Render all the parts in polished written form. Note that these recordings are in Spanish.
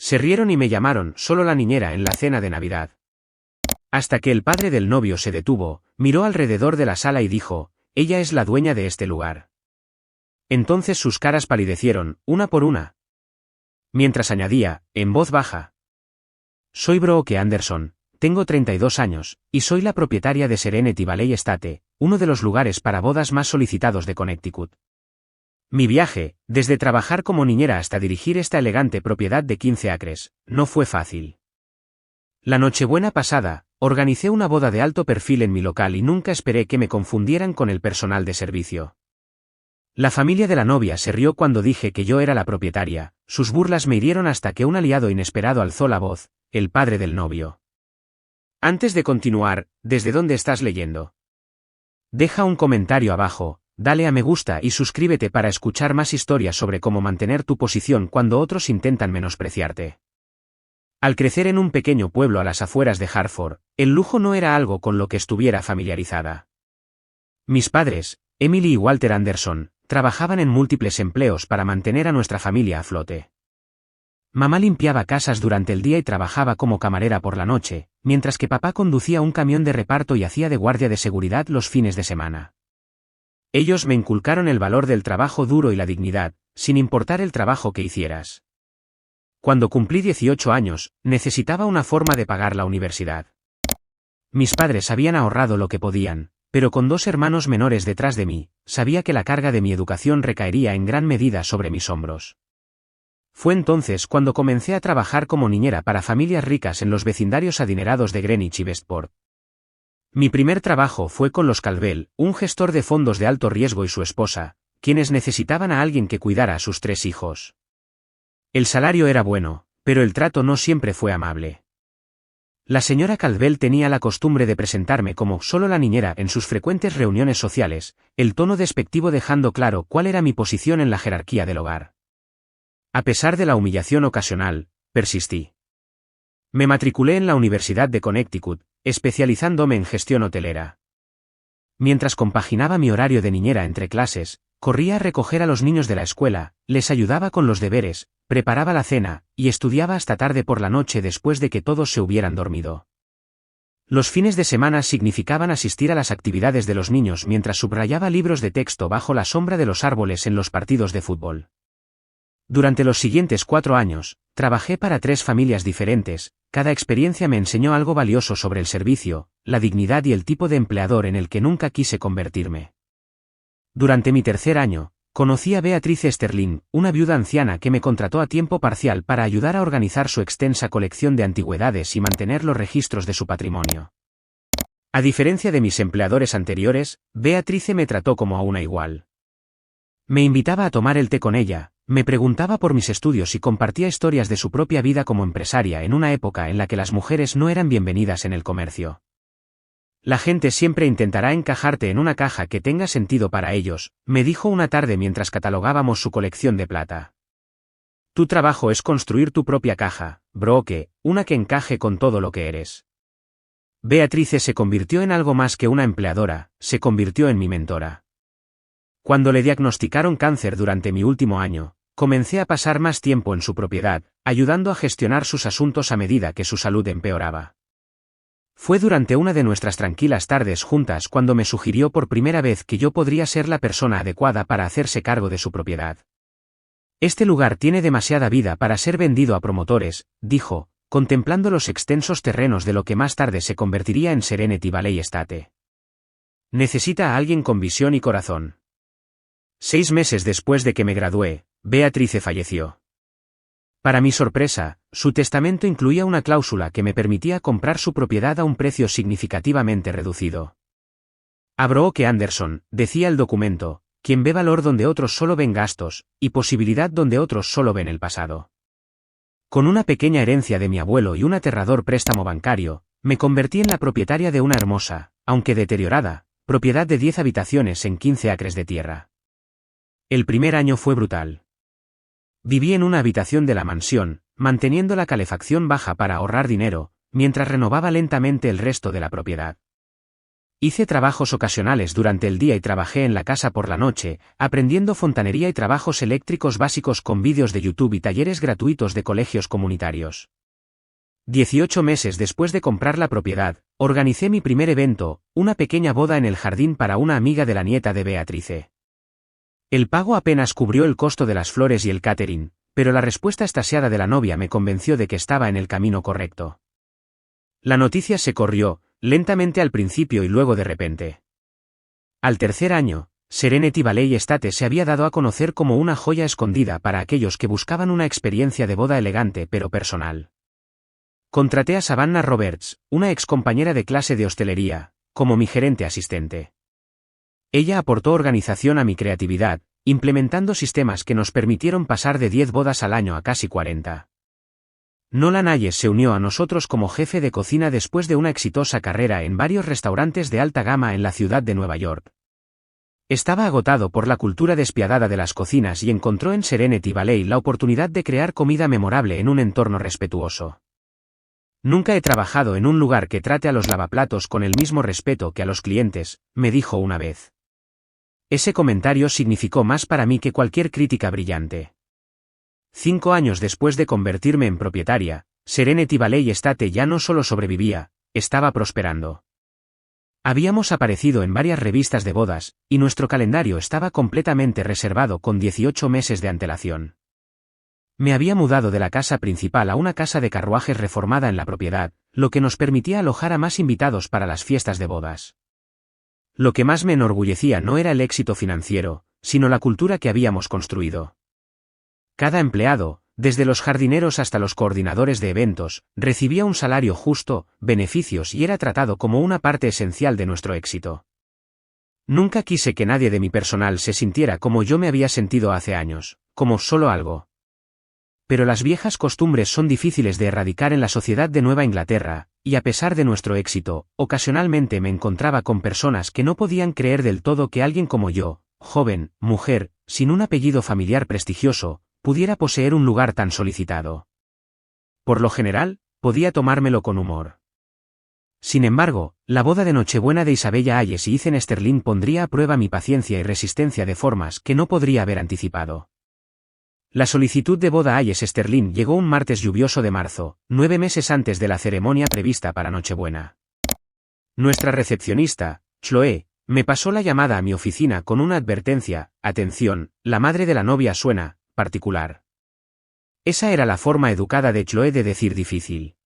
Se rieron y me llamaron solo la niñera en la cena de Navidad. Hasta que el padre del novio se detuvo, miró alrededor de la sala y dijo, ella es la dueña de este lugar. Entonces sus caras palidecieron, una por una. Mientras añadía, en voz baja. Soy Brooke Anderson, tengo 32 años, y soy la propietaria de Serenity Valley Estate, uno de los lugares para bodas más solicitados de Connecticut. Mi viaje, desde trabajar como niñera hasta dirigir esta elegante propiedad de 15 acres, no fue fácil. La Nochebuena pasada, organicé una boda de alto perfil en mi local y nunca esperé que me confundieran con el personal de servicio. La familia de la novia se rió cuando dije que yo era la propietaria, sus burlas me hirieron hasta que un aliado inesperado alzó la voz, el padre del novio. Antes de continuar, ¿desde dónde estás leyendo? Deja un comentario abajo, dale a me gusta y suscríbete para escuchar más historias sobre cómo mantener tu posición cuando otros intentan menospreciarte. Al crecer en un pequeño pueblo a las afueras de Hartford, el lujo no era algo con lo que estuviera familiarizada. Mis padres, Emily y Walter Anderson, trabajaban en múltiples empleos para mantener a nuestra familia a flote. Mamá limpiaba casas durante el día y trabajaba como camarera por la noche, mientras que papá conducía un camión de reparto y hacía de guardia de seguridad los fines de semana. Ellos me inculcaron el valor del trabajo duro y la dignidad, sin importar el trabajo que hicieras. Cuando cumplí 18 años, necesitaba una forma de pagar la universidad. Mis padres habían ahorrado lo que podían, pero con 2 hermanos menores detrás de mí, sabía que la carga de mi educación recaería en gran medida sobre mis hombros. Fue entonces cuando comencé a trabajar como niñera para familias ricas en los vecindarios adinerados de Greenwich y Westport. Mi primer trabajo fue con los Calvel, un gestor de fondos de alto riesgo y su esposa, quienes necesitaban a alguien que cuidara a sus 3 hijos. El salario era bueno, pero el trato no siempre fue amable. La señora Calvel tenía la costumbre de presentarme como solo la niñera en sus frecuentes reuniones sociales, el tono despectivo dejando claro cuál era mi posición en la jerarquía del hogar. A pesar de la humillación ocasional, persistí. Me matriculé en la Universidad de Connecticut, especializándome en gestión hotelera. Mientras compaginaba mi horario de niñera entre clases, corría a recoger a los niños de la escuela, les ayudaba con los deberes, preparaba la cena, y estudiaba hasta tarde por la noche después de que todos se hubieran dormido. Los fines de semana significaban asistir a las actividades de los niños mientras subrayaba libros de texto bajo la sombra de los árboles en los partidos de fútbol. Durante los siguientes 4 años, trabajé para 3 familias diferentes, cada experiencia me enseñó algo valioso sobre el servicio, la dignidad y el tipo de empleador en el que nunca quise convertirme. Durante mi tercer año, conocí a Beatriz Sterling, una viuda anciana que me contrató a tiempo parcial para ayudar a organizar su extensa colección de antigüedades y mantener los registros de su patrimonio. A diferencia de mis empleadores anteriores, Beatriz me trató como a una igual. Me invitaba a tomar el té con ella, me preguntaba por mis estudios y compartía historias de su propia vida como empresaria en una época en la que las mujeres no eran bienvenidas en el comercio. La gente siempre intentará encajarte en una caja que tenga sentido para ellos, me dijo una tarde mientras catalogábamos su colección de plata. Tu trabajo es construir tu propia caja, Brooke, una que encaje con todo lo que eres. Beatrice se convirtió en algo más que una empleadora, se convirtió en mi mentora. Cuando le diagnosticaron cáncer durante mi último año, comencé a pasar más tiempo en su propiedad, ayudando a gestionar sus asuntos a medida que su salud empeoraba. Fue durante una de nuestras tranquilas tardes juntas cuando me sugirió por primera vez que yo podría ser la persona adecuada para hacerse cargo de su propiedad. Este lugar tiene demasiada vida para ser vendido a promotores, dijo, contemplando los extensos terrenos de lo que más tarde se convertiría en Serenity Valley Estate. Necesita a alguien con visión y corazón. 6 meses después de que me gradué, Beatrice falleció. Para mi sorpresa, su testamento incluía una cláusula que me permitía comprar su propiedad a un precio significativamente reducido. A Brooke Anderson, decía el documento, quien ve valor donde otros solo ven gastos, y posibilidad donde otros solo ven el pasado. Con una pequeña herencia de mi abuelo y un aterrador préstamo bancario, me convertí en la propietaria de una hermosa, aunque deteriorada, propiedad de 10 habitaciones en 15 acres de tierra. El primer año fue brutal. Viví en una habitación de la mansión, manteniendo la calefacción baja para ahorrar dinero, mientras renovaba lentamente el resto de la propiedad. Hice trabajos ocasionales durante el día y trabajé en la casa por la noche, aprendiendo fontanería y trabajos eléctricos básicos con vídeos de YouTube y talleres gratuitos de colegios comunitarios. 18 meses después de comprar la propiedad, organicé mi primer evento, una pequeña boda en el jardín para una amiga de la nieta de Beatrice. El pago apenas cubrió el costo de las flores y el catering, pero la respuesta extasiada de la novia me convenció de que estaba en el camino correcto. La noticia se corrió, lentamente al principio y luego de repente. Al tercer año, Serenity Valley Estate se había dado a conocer como una joya escondida para aquellos que buscaban una experiencia de boda elegante pero personal. Contraté a Savannah Roberts, una excompañera de clase de hostelería, como mi gerente asistente. Ella aportó organización a mi creatividad, implementando sistemas que nos permitieron pasar de 10 bodas al año a casi 40. Nolan Hayes se unió a nosotros como jefe de cocina después de una exitosa carrera en varios restaurantes de alta gama en la ciudad de Nueva York. Estaba agotado por la cultura despiadada de las cocinas y encontró en Serenity Valley la oportunidad de crear comida memorable en un entorno respetuoso. Nunca he trabajado en un lugar que trate a los lavaplatos con el mismo respeto que a los clientes, me dijo una vez. Ese comentario significó más para mí que cualquier crítica brillante. 5 años después de convertirme en propietaria, Serenity Valley Estate ya no solo sobrevivía, estaba prosperando. Habíamos aparecido en varias revistas de bodas, y nuestro calendario estaba completamente reservado con 18 meses de antelación. Me había mudado de la casa principal a una casa de carruajes reformada en la propiedad, lo que nos permitía alojar a más invitados para las fiestas de bodas. Lo que más me enorgullecía no era el éxito financiero, sino la cultura que habíamos construido. Cada empleado, desde los jardineros hasta los coordinadores de eventos, recibía un salario justo, beneficios y era tratado como una parte esencial de nuestro éxito. Nunca quise que nadie de mi personal se sintiera como yo me había sentido hace años, como solo algo. Pero las viejas costumbres son difíciles de erradicar en la sociedad de Nueva Inglaterra, y a pesar de nuestro éxito, ocasionalmente me encontraba con personas que no podían creer del todo que alguien como yo, joven, mujer, sin un apellido familiar prestigioso, pudiera poseer un lugar tan solicitado. Por lo general, podía tomármelo con humor. Sin embargo, la boda de Nochebuena de Isabella Hayes y Ethan Sterling pondría a prueba mi paciencia y resistencia de formas que no podría haber anticipado. La solicitud de boda Hayes Sterling llegó un martes lluvioso de marzo, 9 meses antes de la ceremonia prevista para Nochebuena. Nuestra recepcionista, Chloe, me pasó la llamada a mi oficina con una advertencia: atención, la madre de la novia suena particular. Esa era la forma educada de Chloe de decir difícil.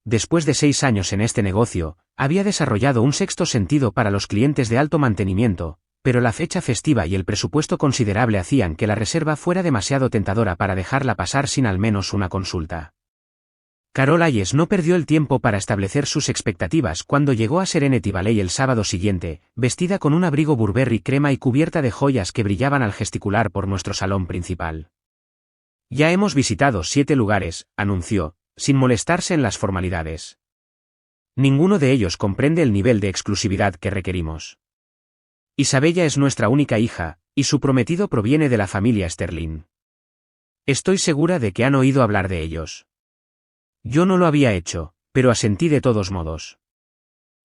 Después de 6 años en este negocio, había desarrollado un sexto sentido para los clientes de alto mantenimiento, pero la fecha festiva y el presupuesto considerable hacían que la reserva fuera demasiado tentadora para dejarla pasar sin al menos una consulta. Carol Hayes no perdió el tiempo para establecer sus expectativas cuando llegó a Serenity Valley el sábado siguiente, vestida con un abrigo Burberry crema y cubierta de joyas que brillaban al gesticular por nuestro salón principal. Ya hemos visitado 7 lugares, anunció, sin molestarse en las formalidades. Ninguno de ellos comprende el nivel de exclusividad que requerimos. Isabella es nuestra única hija, y su prometido proviene de la familia Sterling. Estoy segura de que han oído hablar de ellos. Yo no lo había hecho, pero asentí de todos modos.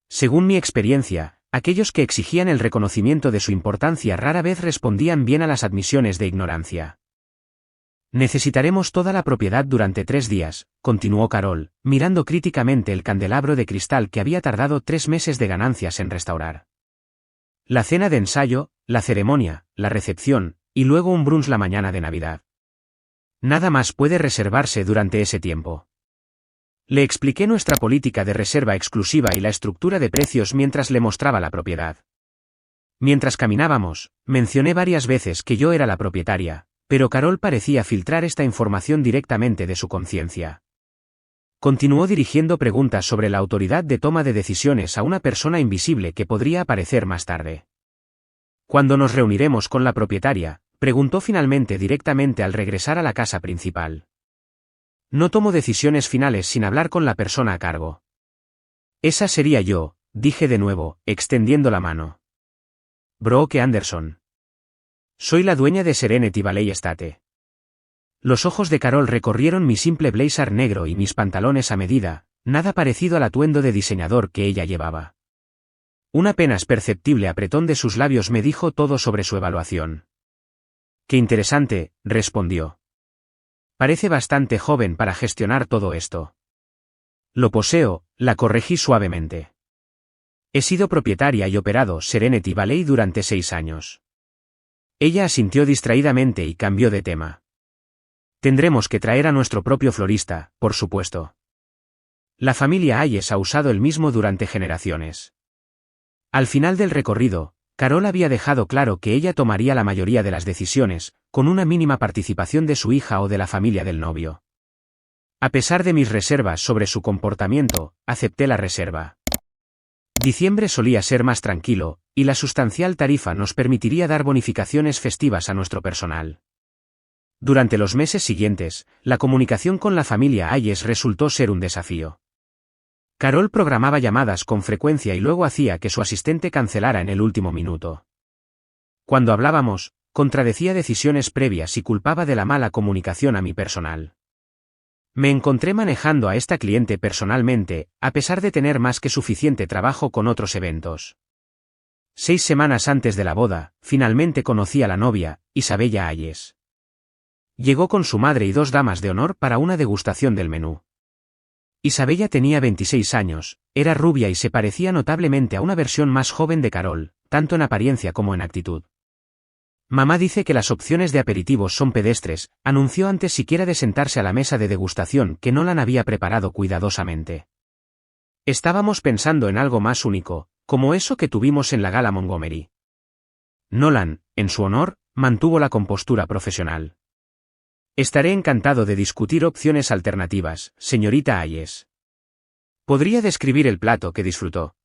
Según mi experiencia, aquellos que exigían el reconocimiento de su importancia rara vez respondían bien a las admisiones de ignorancia. Necesitaremos toda la propiedad durante 3 días, continuó Carol, mirando críticamente el candelabro de cristal que había tardado 3 meses de ganancias en restaurar. La cena de ensayo, la ceremonia, la recepción, y luego un brunch la mañana de Navidad. Nada más puede reservarse durante ese tiempo. Le expliqué nuestra política de reserva exclusiva y la estructura de precios mientras le mostraba la propiedad. Mientras caminábamos, mencioné varias veces que yo era la propietaria, pero Carol parecía filtrar esta información directamente de su conciencia. Continuó dirigiendo preguntas sobre la autoridad de toma de decisiones a una persona invisible que podría aparecer más tarde. ¿Cuándo nos reuniremos con la propietaria?, preguntó finalmente directamente al regresar a la casa principal. No tomo decisiones finales sin hablar con la persona a cargo. Esa sería yo, dije de nuevo, extendiendo la mano. Brooke Anderson. Soy la dueña de Serenity Valley Estate. Los ojos de Carol recorrieron mi simple blazer negro y mis pantalones a medida, nada parecido al atuendo de diseñador que ella llevaba. Un apenas perceptible apretón de sus labios me dijo todo sobre su evaluación. Qué interesante, respondió. Parece bastante joven para gestionar todo esto. Lo poseo, la corregí suavemente. He sido propietaria y operado Serenity Valley durante 6 años. Ella asintió distraídamente y cambió de tema. Tendremos que traer a nuestro propio florista, por supuesto. La familia Hayes ha usado el mismo durante generaciones. Al final del recorrido, Carol había dejado claro que ella tomaría la mayoría de las decisiones, con una mínima participación de su hija o de la familia del novio. A pesar de mis reservas sobre su comportamiento, acepté la reserva. Diciembre solía ser más tranquilo, y la sustancial tarifa nos permitiría dar bonificaciones festivas a nuestro personal. Durante los meses siguientes, la comunicación con la familia Hayes resultó ser un desafío. Carol programaba llamadas con frecuencia y luego hacía que su asistente cancelara en el último minuto. Cuando hablábamos, contradecía decisiones previas y culpaba de la mala comunicación a mi personal. Me encontré manejando a esta cliente personalmente, a pesar de tener más que suficiente trabajo con otros eventos. 6 semanas antes de la boda, finalmente conocí a la novia, Isabella Hayes. Llegó con su madre y 2 damas de honor para una degustación del menú. Isabella tenía 26 años, era rubia y se parecía notablemente a una versión más joven de Carol, tanto en apariencia como en actitud. Mamá dice que las opciones de aperitivos son pedestres, anunció antes siquiera de sentarse a la mesa de degustación que Nolan había preparado cuidadosamente. Estábamos pensando en algo más único, como eso que tuvimos en la gala Montgomery. Nolan, en su honor, mantuvo la compostura profesional. Estaré encantado de discutir opciones alternativas, señorita Hayes. ¿Podría describir el plato que disfrutó?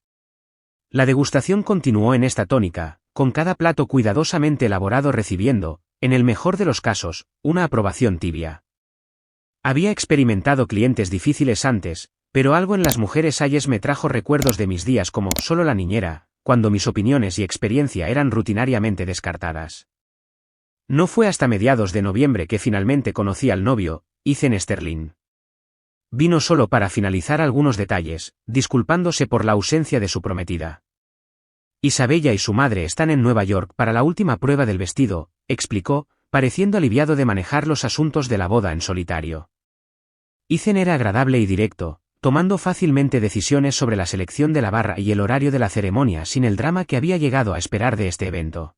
La degustación continuó en esta tónica, con cada plato cuidadosamente elaborado recibiendo, en el mejor de los casos, una aprobación tibia. Había experimentado clientes difíciles antes, pero algo en las mujeres Hayes me trajo recuerdos de mis días como solo la niñera, cuando mis opiniones y experiencia eran rutinariamente descartadas. No fue hasta mediados de noviembre que finalmente conocí al novio, Ethan Sterling. Vino solo para finalizar algunos detalles, disculpándose por la ausencia de su prometida. Isabella y su madre están en Nueva York para la última prueba del vestido, explicó, pareciendo aliviado de manejar los asuntos de la boda en solitario. Ethan era agradable y directo, tomando fácilmente decisiones sobre la selección de la barra y el horario de la ceremonia sin el drama que había llegado a esperar de este evento.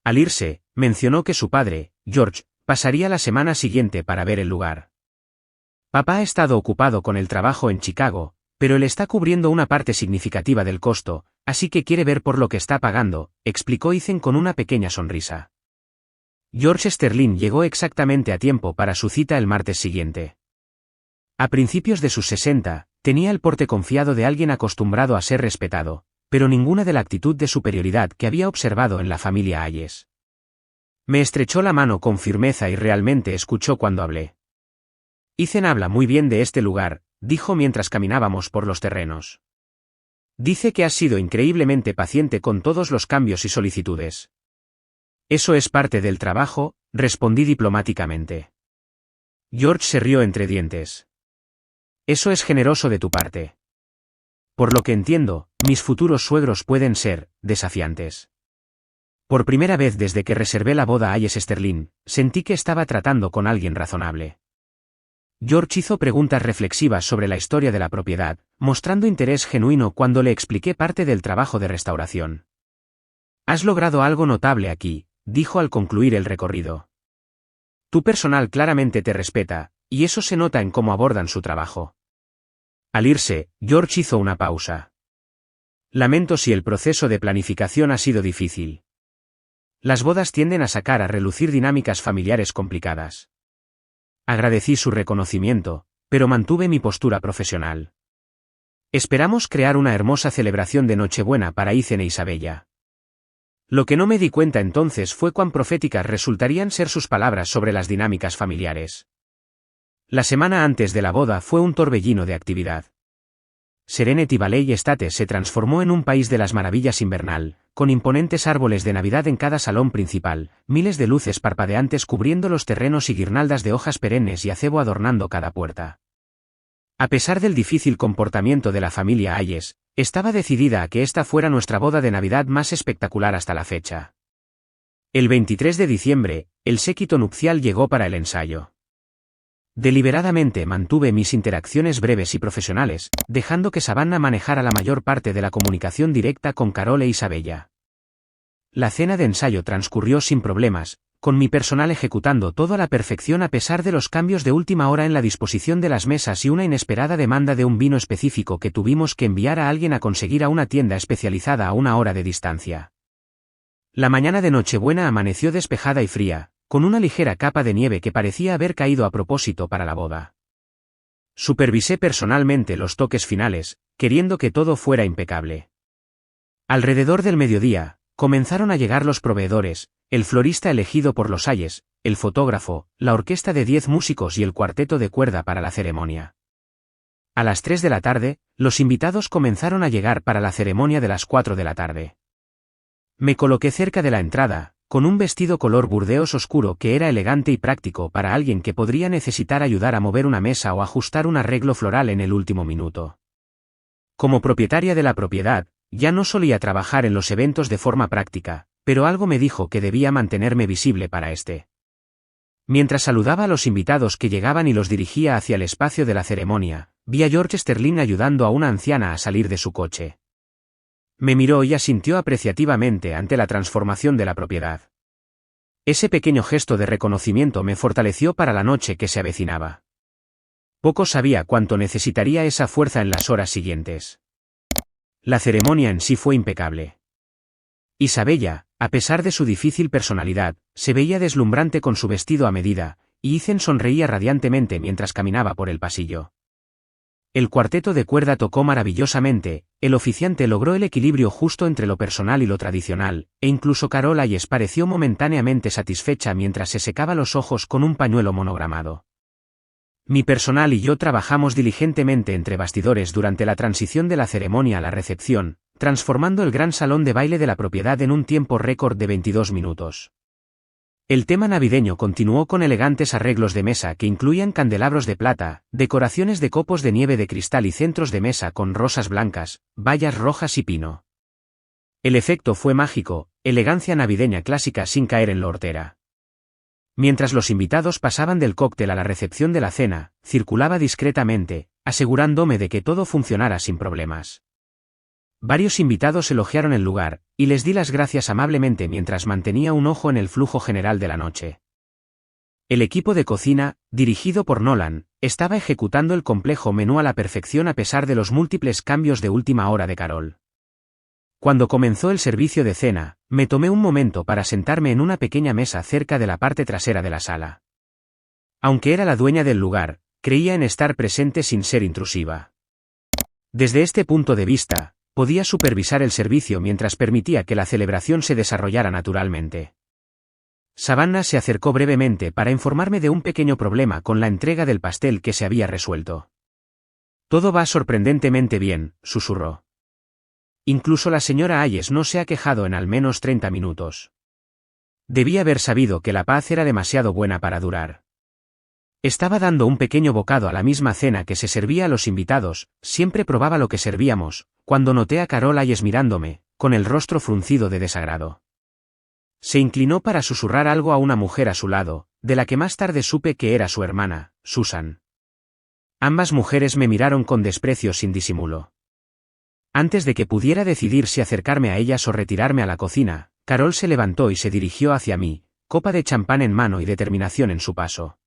Al irse, mencionó que su padre, George, pasaría la semana siguiente para ver el lugar. Papá ha estado ocupado con el trabajo en Chicago, pero él está cubriendo una parte significativa del costo, así que quiere ver por lo que está pagando, explicó Ethan con una pequeña sonrisa. George Sterling llegó exactamente a tiempo para su cita el martes siguiente. A principios de sus 60, tenía el porte confiado de alguien acostumbrado a ser respetado, pero ninguna de la actitud de superioridad que había observado en la familia Hayes. Me estrechó la mano con firmeza y realmente escuchó cuando hablé. Ethan habla muy bien de este lugar, dijo mientras caminábamos por los terrenos. Dice que has sido increíblemente paciente con todos los cambios y solicitudes. Eso es parte del trabajo, respondí diplomáticamente. George se rió entre dientes. Eso es generoso de tu parte. Por lo que entiendo, mis futuros suegros pueden ser desafiantes. Por primera vez desde que reservé la boda a Hayes Sterling, sentí que estaba tratando con alguien razonable. George hizo preguntas reflexivas sobre la historia de la propiedad, mostrando interés genuino cuando le expliqué parte del trabajo de restauración. Has logrado algo notable aquí, dijo al concluir el recorrido. Tu personal claramente te respeta, y eso se nota en cómo abordan su trabajo. Al irse, George hizo una pausa. Lamento si el proceso de planificación ha sido difícil. Las bodas tienden a sacar a relucir dinámicas familiares complicadas. Agradecí su reconocimiento, pero mantuve mi postura profesional. Esperamos crear una hermosa celebración de Nochebuena para Ethan e Isabella. Lo que no me di cuenta entonces fue cuán proféticas resultarían ser sus palabras sobre las dinámicas familiares. La semana antes de la boda fue un torbellino de actividad. Serenity Valley Estate se transformó en un país de las maravillas invernal, con imponentes árboles de Navidad en cada salón principal, miles de luces parpadeantes cubriendo los terrenos y guirnaldas de hojas perennes y acebo adornando cada puerta. A pesar del difícil comportamiento de la familia Hayes, Estaba decidida a que esta fuera nuestra boda de Navidad más espectacular hasta la fecha. El 23 de diciembre, el séquito nupcial llegó para el ensayo. Deliberadamente mantuve mis interacciones breves y profesionales, dejando que Savannah manejara la mayor parte de la comunicación directa con Carol e Isabella. La cena de ensayo transcurrió sin problemas, con mi personal ejecutando todo a la perfección a pesar de los cambios de última hora en la disposición de las mesas y una inesperada demanda de un vino específico que tuvimos que enviar a alguien a conseguir a una tienda especializada a 1 hora de distancia. La mañana de Nochebuena amaneció despejada y fría, con una ligera capa de nieve que parecía haber caído a propósito para la boda. Supervisé personalmente los toques finales, queriendo que todo fuera impecable. Alrededor del mediodía, comenzaron a llegar los proveedores, el florista elegido por los Ayes, el fotógrafo, la orquesta de 10 músicos y el cuarteto de cuerda para la ceremonia. A las 3 de la tarde, los invitados comenzaron a llegar para la ceremonia de las 4 de la tarde. Me coloqué cerca de la entrada, con un vestido color burdeos oscuro que era elegante y práctico para alguien que podría necesitar ayudar a mover una mesa o ajustar un arreglo floral en el último minuto. Como propietaria de la propiedad, ya no solía trabajar en los eventos de forma práctica, pero algo me dijo que debía mantenerme visible para este. Mientras saludaba a los invitados que llegaban y los dirigía hacia el espacio de la ceremonia, vi a George Sterling ayudando a una anciana a salir de su coche. Me miró y asintió apreciativamente ante la transformación de la propiedad. Ese pequeño gesto de reconocimiento me fortaleció para la noche que se avecinaba. Poco sabía cuánto necesitaría esa fuerza en las horas siguientes. La ceremonia en sí fue impecable. Isabella, a pesar de su difícil personalidad, se veía deslumbrante con su vestido a medida, y Ethan sonreía radiantemente mientras caminaba por el pasillo. El cuarteto de cuerda tocó maravillosamente, el oficiante logró el equilibrio justo entre lo personal y lo tradicional, e incluso Carol Ayes pareció momentáneamente satisfecha mientras se secaba los ojos con un pañuelo monogramado. Mi personal y yo trabajamos diligentemente entre bastidores durante la transición de la ceremonia a la recepción, transformando el gran salón de baile de la propiedad en un tiempo récord de 22 minutos. El tema navideño continuó con elegantes arreglos de mesa que incluían candelabros de plata, decoraciones de copos de nieve de cristal y centros de mesa con rosas blancas, bayas rojas y pino. El efecto fue mágico, elegancia navideña clásica sin caer en lo hortera. Mientras los invitados pasaban del cóctel a la recepción de la cena, circulaba discretamente, asegurándome de que todo funcionara sin problemas. Varios invitados elogiaron el lugar, y les di las gracias amablemente mientras mantenía un ojo en el flujo general de la noche. El equipo de cocina, dirigido por Nolan, estaba ejecutando el complejo menú a la perfección a pesar de los múltiples cambios de última hora de Carol. Cuando comenzó el servicio de cena, me tomé un momento para sentarme en una pequeña mesa cerca de la parte trasera de la sala. Aunque era la dueña del lugar, creía en estar presente sin ser intrusiva. Desde este punto de vista, podía supervisar el servicio mientras permitía que la celebración se desarrollara naturalmente. Savannah se acercó brevemente para informarme de un pequeño problema con la entrega del pastel que se había resuelto. Todo va sorprendentemente bien, susurró. Incluso la señora Ayes no se ha quejado en al menos 30 minutos. Debí haber sabido que la paz era demasiado buena para durar. Estaba dando un pequeño bocado a la misma cena que se servía a los invitados, siempre probaba lo que servíamos, cuando noté a Carol Ayes mirándome, con el rostro fruncido de desagrado. Se inclinó para susurrar algo a una mujer a su lado, de la que más tarde supe que era su hermana, Susan. Ambas mujeres me miraron con desprecio sin disimulo. Antes de que pudiera decidir si acercarme a ellas o retirarme a la cocina, Carol se levantó y se dirigió hacia mí, copa de champán en mano y determinación en su paso.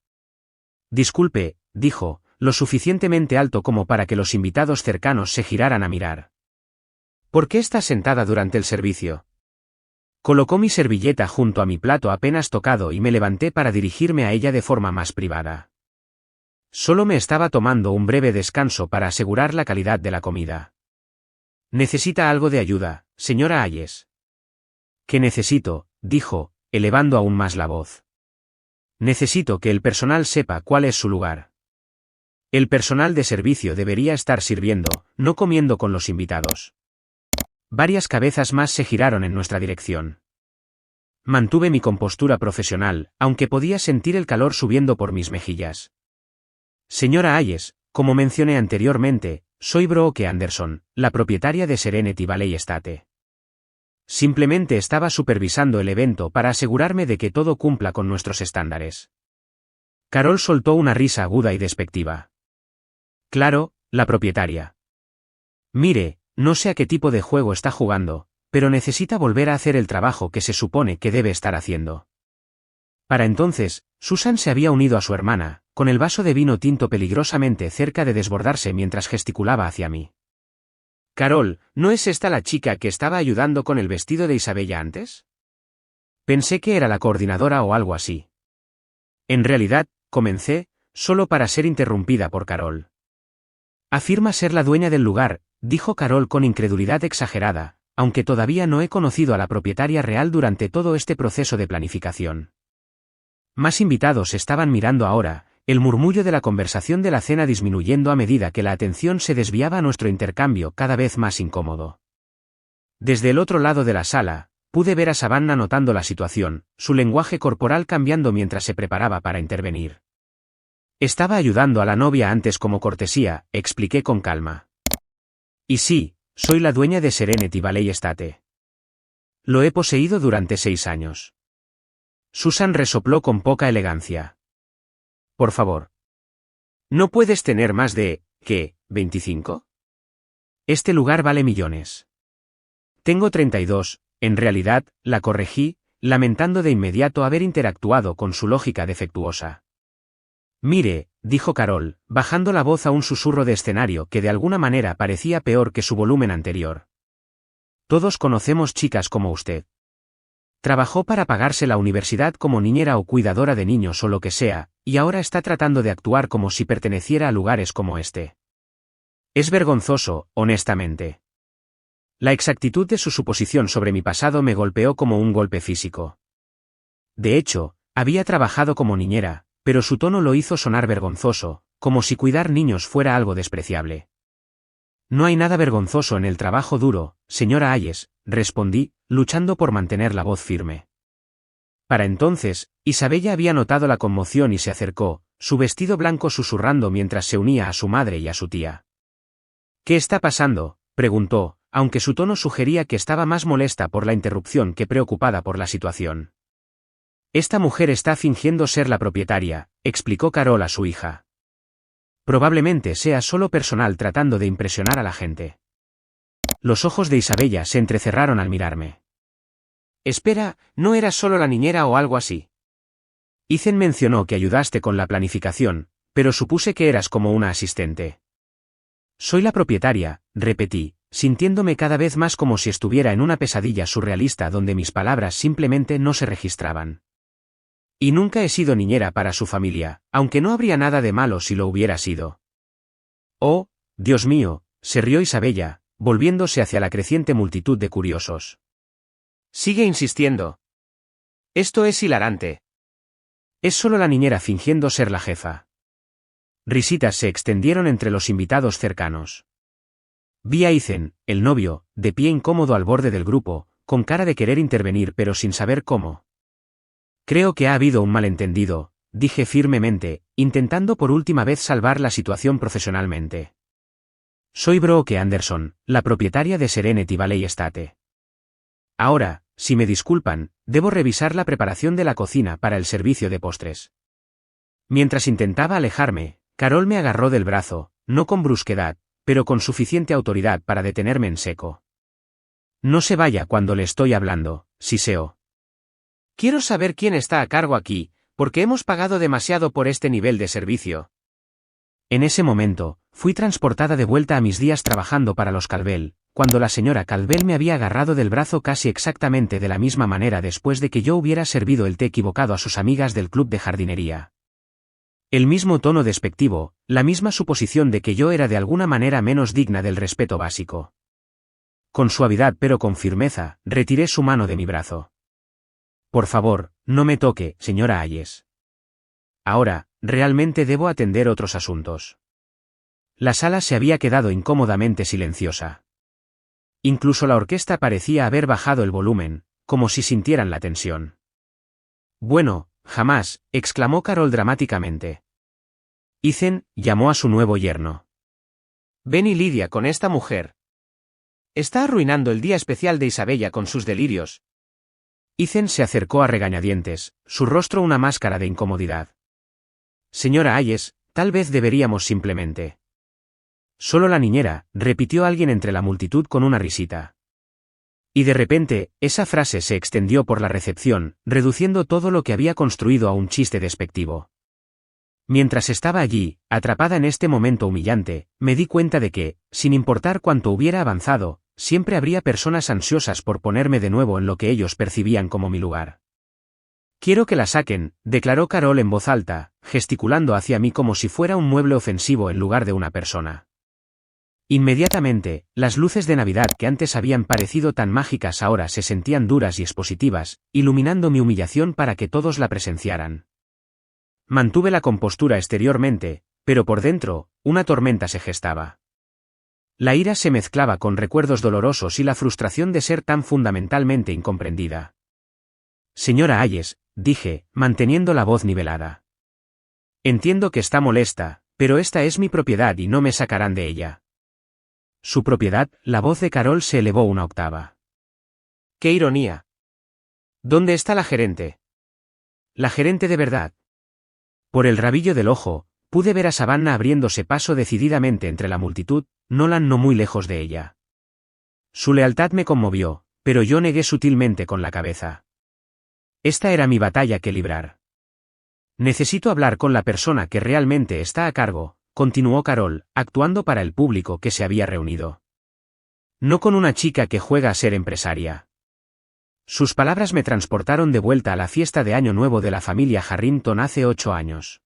Disculpe, dijo, lo suficientemente alto como para que los invitados cercanos se giraran a mirar. ¿Por qué estás sentada durante el servicio? Colocó mi servilleta junto a mi plato apenas tocado y me levanté para dirigirme a ella de forma más privada. Solo me estaba tomando un breve descanso para asegurar la calidad de la comida. ¿Necesita algo de ayuda, señora Ayes? ¿Qué necesito?, dijo, elevando aún más la voz. Necesito que el personal sepa cuál es su lugar. El personal de servicio debería estar sirviendo, no comiendo con los invitados. Varias cabezas más se giraron en nuestra dirección. Mantuve mi compostura profesional, aunque podía sentir el calor subiendo por mis mejillas. Señora Ayes, como mencioné anteriormente, soy Brooke Anderson, la propietaria de Serenity Valley Estate. Simplemente estaba supervisando el evento para asegurarme de que todo cumpla con nuestros estándares. Carol soltó una risa aguda y despectiva. Claro, la propietaria. Mire, no sé a qué tipo de juego está jugando, pero necesita volver a hacer el trabajo que se supone que debe estar haciendo. Para entonces, Susan se había unido a su hermana, con el vaso de vino tinto peligrosamente cerca de desbordarse mientras gesticulaba hacia mí. Carol, ¿no es esta la chica que estaba ayudando con el vestido de Isabella antes? Pensé que era la coordinadora o algo así. En realidad, comencé, solo para ser interrumpida por Carol. Afirma ser la dueña del lugar, dijo Carol con incredulidad exagerada, aunque todavía no he conocido a la propietaria real durante todo este proceso de planificación. Más invitados estaban mirando ahora, el murmullo de la conversación de la cena disminuyendo a medida que la atención se desviaba a nuestro intercambio cada vez más incómodo. Desde el otro lado de la sala, pude ver a Savannah notando la situación, su lenguaje corporal cambiando mientras se preparaba para intervenir. Estaba ayudando a la novia antes como cortesía, expliqué con calma. Y sí, soy la dueña de Serenity Valley Estate. Lo he poseído durante 6 años. Susan resopló con poca elegancia. Por favor. ¿No puedes tener más de, qué, 25? Este lugar vale millones. Tengo 32, en realidad, la corregí, lamentando de inmediato haber interactuado con su lógica defectuosa. Mire, dijo Carol, bajando la voz a un susurro de escenario que de alguna manera parecía peor que su volumen anterior. Todos conocemos chicas como usted. Trabajó para pagarse la universidad como niñera o cuidadora de niños o lo que sea, y ahora está tratando de actuar como si perteneciera a lugares como este. Es vergonzoso, honestamente. La exactitud de su suposición sobre mi pasado me golpeó como un golpe físico. De hecho, había trabajado como niñera, pero su tono lo hizo sonar vergonzoso, como si cuidar niños fuera algo despreciable. No hay nada vergonzoso en el trabajo duro, señora Hayes, respondí, luchando por mantener la voz firme. Para entonces, Isabella había notado la conmoción y se acercó, su vestido blanco susurrando mientras se unía a su madre y a su tía. ¿Qué está pasando?, preguntó, aunque su tono sugería que estaba más molesta por la interrupción que preocupada por la situación. Esta mujer está fingiendo ser la propietaria, explicó Carol a su hija. Probablemente sea solo personal tratando de impresionar a la gente. Los ojos de Isabella se entrecerraron al mirarme. Espera, ¿no eras solo la niñera o algo así? Ethan mencionó que ayudaste con la planificación, pero supuse que eras como una asistente. Soy la propietaria, repetí, sintiéndome cada vez más como si estuviera en una pesadilla surrealista donde mis palabras simplemente no se registraban. Y nunca he sido niñera para su familia, aunque no habría nada de malo si lo hubiera sido. Oh, Dios mío, se rió Isabella, volviéndose hacia la creciente multitud de curiosos. Sigue insistiendo. Esto es hilarante. Es solo la niñera fingiendo ser la jefa. Risitas se extendieron entre los invitados cercanos. Vi a Ethan, el novio, de pie incómodo al borde del grupo, con cara de querer intervenir pero sin saber cómo. Creo que ha habido un malentendido, dije firmemente, intentando por última vez salvar la situación profesionalmente. Soy Brooke Anderson, la propietaria de Serenity Valley Estate. Ahora, si me disculpan, debo revisar la preparación de la cocina para el servicio de postres. Mientras intentaba alejarme, Carol me agarró del brazo, no con brusquedad, pero con suficiente autoridad para detenerme en seco. No se vaya cuando le estoy hablando, siseó. Quiero saber quién está a cargo aquí, porque hemos pagado demasiado por este nivel de servicio. En ese momento, fui transportada de vuelta a mis días trabajando para los Calvel, cuando la señora Calvel me había agarrado del brazo casi exactamente de la misma manera después de que yo hubiera servido el té equivocado a sus amigas del club de jardinería. El mismo tono despectivo, la misma suposición de que yo era de alguna manera menos digna del respeto básico. Con suavidad pero con firmeza, retiré su mano de mi brazo. Por favor, no me toque, señora Hayes. Ahora, realmente debo atender otros asuntos. La sala se había quedado incómodamente silenciosa. Incluso la orquesta parecía haber bajado el volumen, como si sintieran la tensión. Bueno, jamás, exclamó Carol dramáticamente. Ethan llamó a su nuevo yerno. Ven y lidia con esta mujer. Está arruinando el día especial de Isabella con sus delirios. Ethan se acercó a regañadientes, su rostro una máscara de incomodidad. Señora Hayes, tal vez deberíamos simplemente. Solo la niñera, repitió alguien entre la multitud con una risita. Y de repente, esa frase se extendió por la recepción, reduciendo todo lo que había construido a un chiste despectivo. Mientras estaba allí, atrapada en este momento humillante, me di cuenta de que, sin importar cuánto hubiera avanzado, siempre habría personas ansiosas por ponerme de nuevo en lo que ellos percibían como mi lugar. Quiero que la saquen, declaró Carol en voz alta, gesticulando hacia mí como si fuera un mueble ofensivo en lugar de una persona. Inmediatamente, las luces de Navidad que antes habían parecido tan mágicas ahora se sentían duras y expositivas, iluminando mi humillación para que todos la presenciaran. Mantuve la compostura exteriormente, pero por dentro, una tormenta se gestaba. La ira se mezclaba con recuerdos dolorosos y la frustración de ser tan fundamentalmente incomprendida. Señora Hayes, dije, manteniendo la voz nivelada. Entiendo que está molesta, pero esta es mi propiedad y no me sacarán de ella. Su propiedad, la voz de Carol se elevó una octava. ¡Qué ironía! ¿Dónde está la gerente? La gerente de verdad. Por el rabillo del ojo, pude ver a Savannah abriéndose paso decididamente entre la multitud, Nolan no muy lejos de ella. Su lealtad me conmovió, pero yo negué sutilmente con la cabeza. Esta era mi batalla que librar. Necesito hablar con la persona que realmente está a cargo, continuó Carol, actuando para el público que se había reunido. No con una chica que juega a ser empresaria. Sus palabras me transportaron de vuelta a la fiesta de Año Nuevo de la familia Harrington hace 8 años.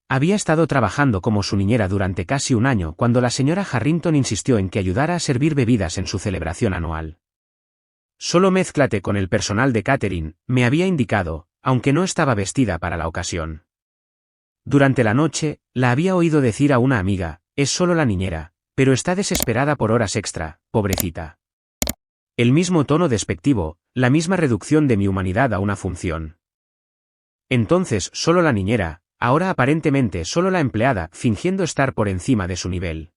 Había estado trabajando como su niñera durante casi un año cuando la señora Harrington insistió en que ayudara a servir bebidas en su celebración anual. Solo mézclate con el personal de catering, me había indicado, aunque no estaba vestida para la ocasión. Durante la noche, la había oído decir a una amiga, es solo la niñera, pero está desesperada por horas extra, pobrecita. El mismo tono despectivo, la misma reducción de mi humanidad a una función. Entonces solo la niñera, ahora aparentemente solo la empleada, fingiendo estar por encima de su nivel.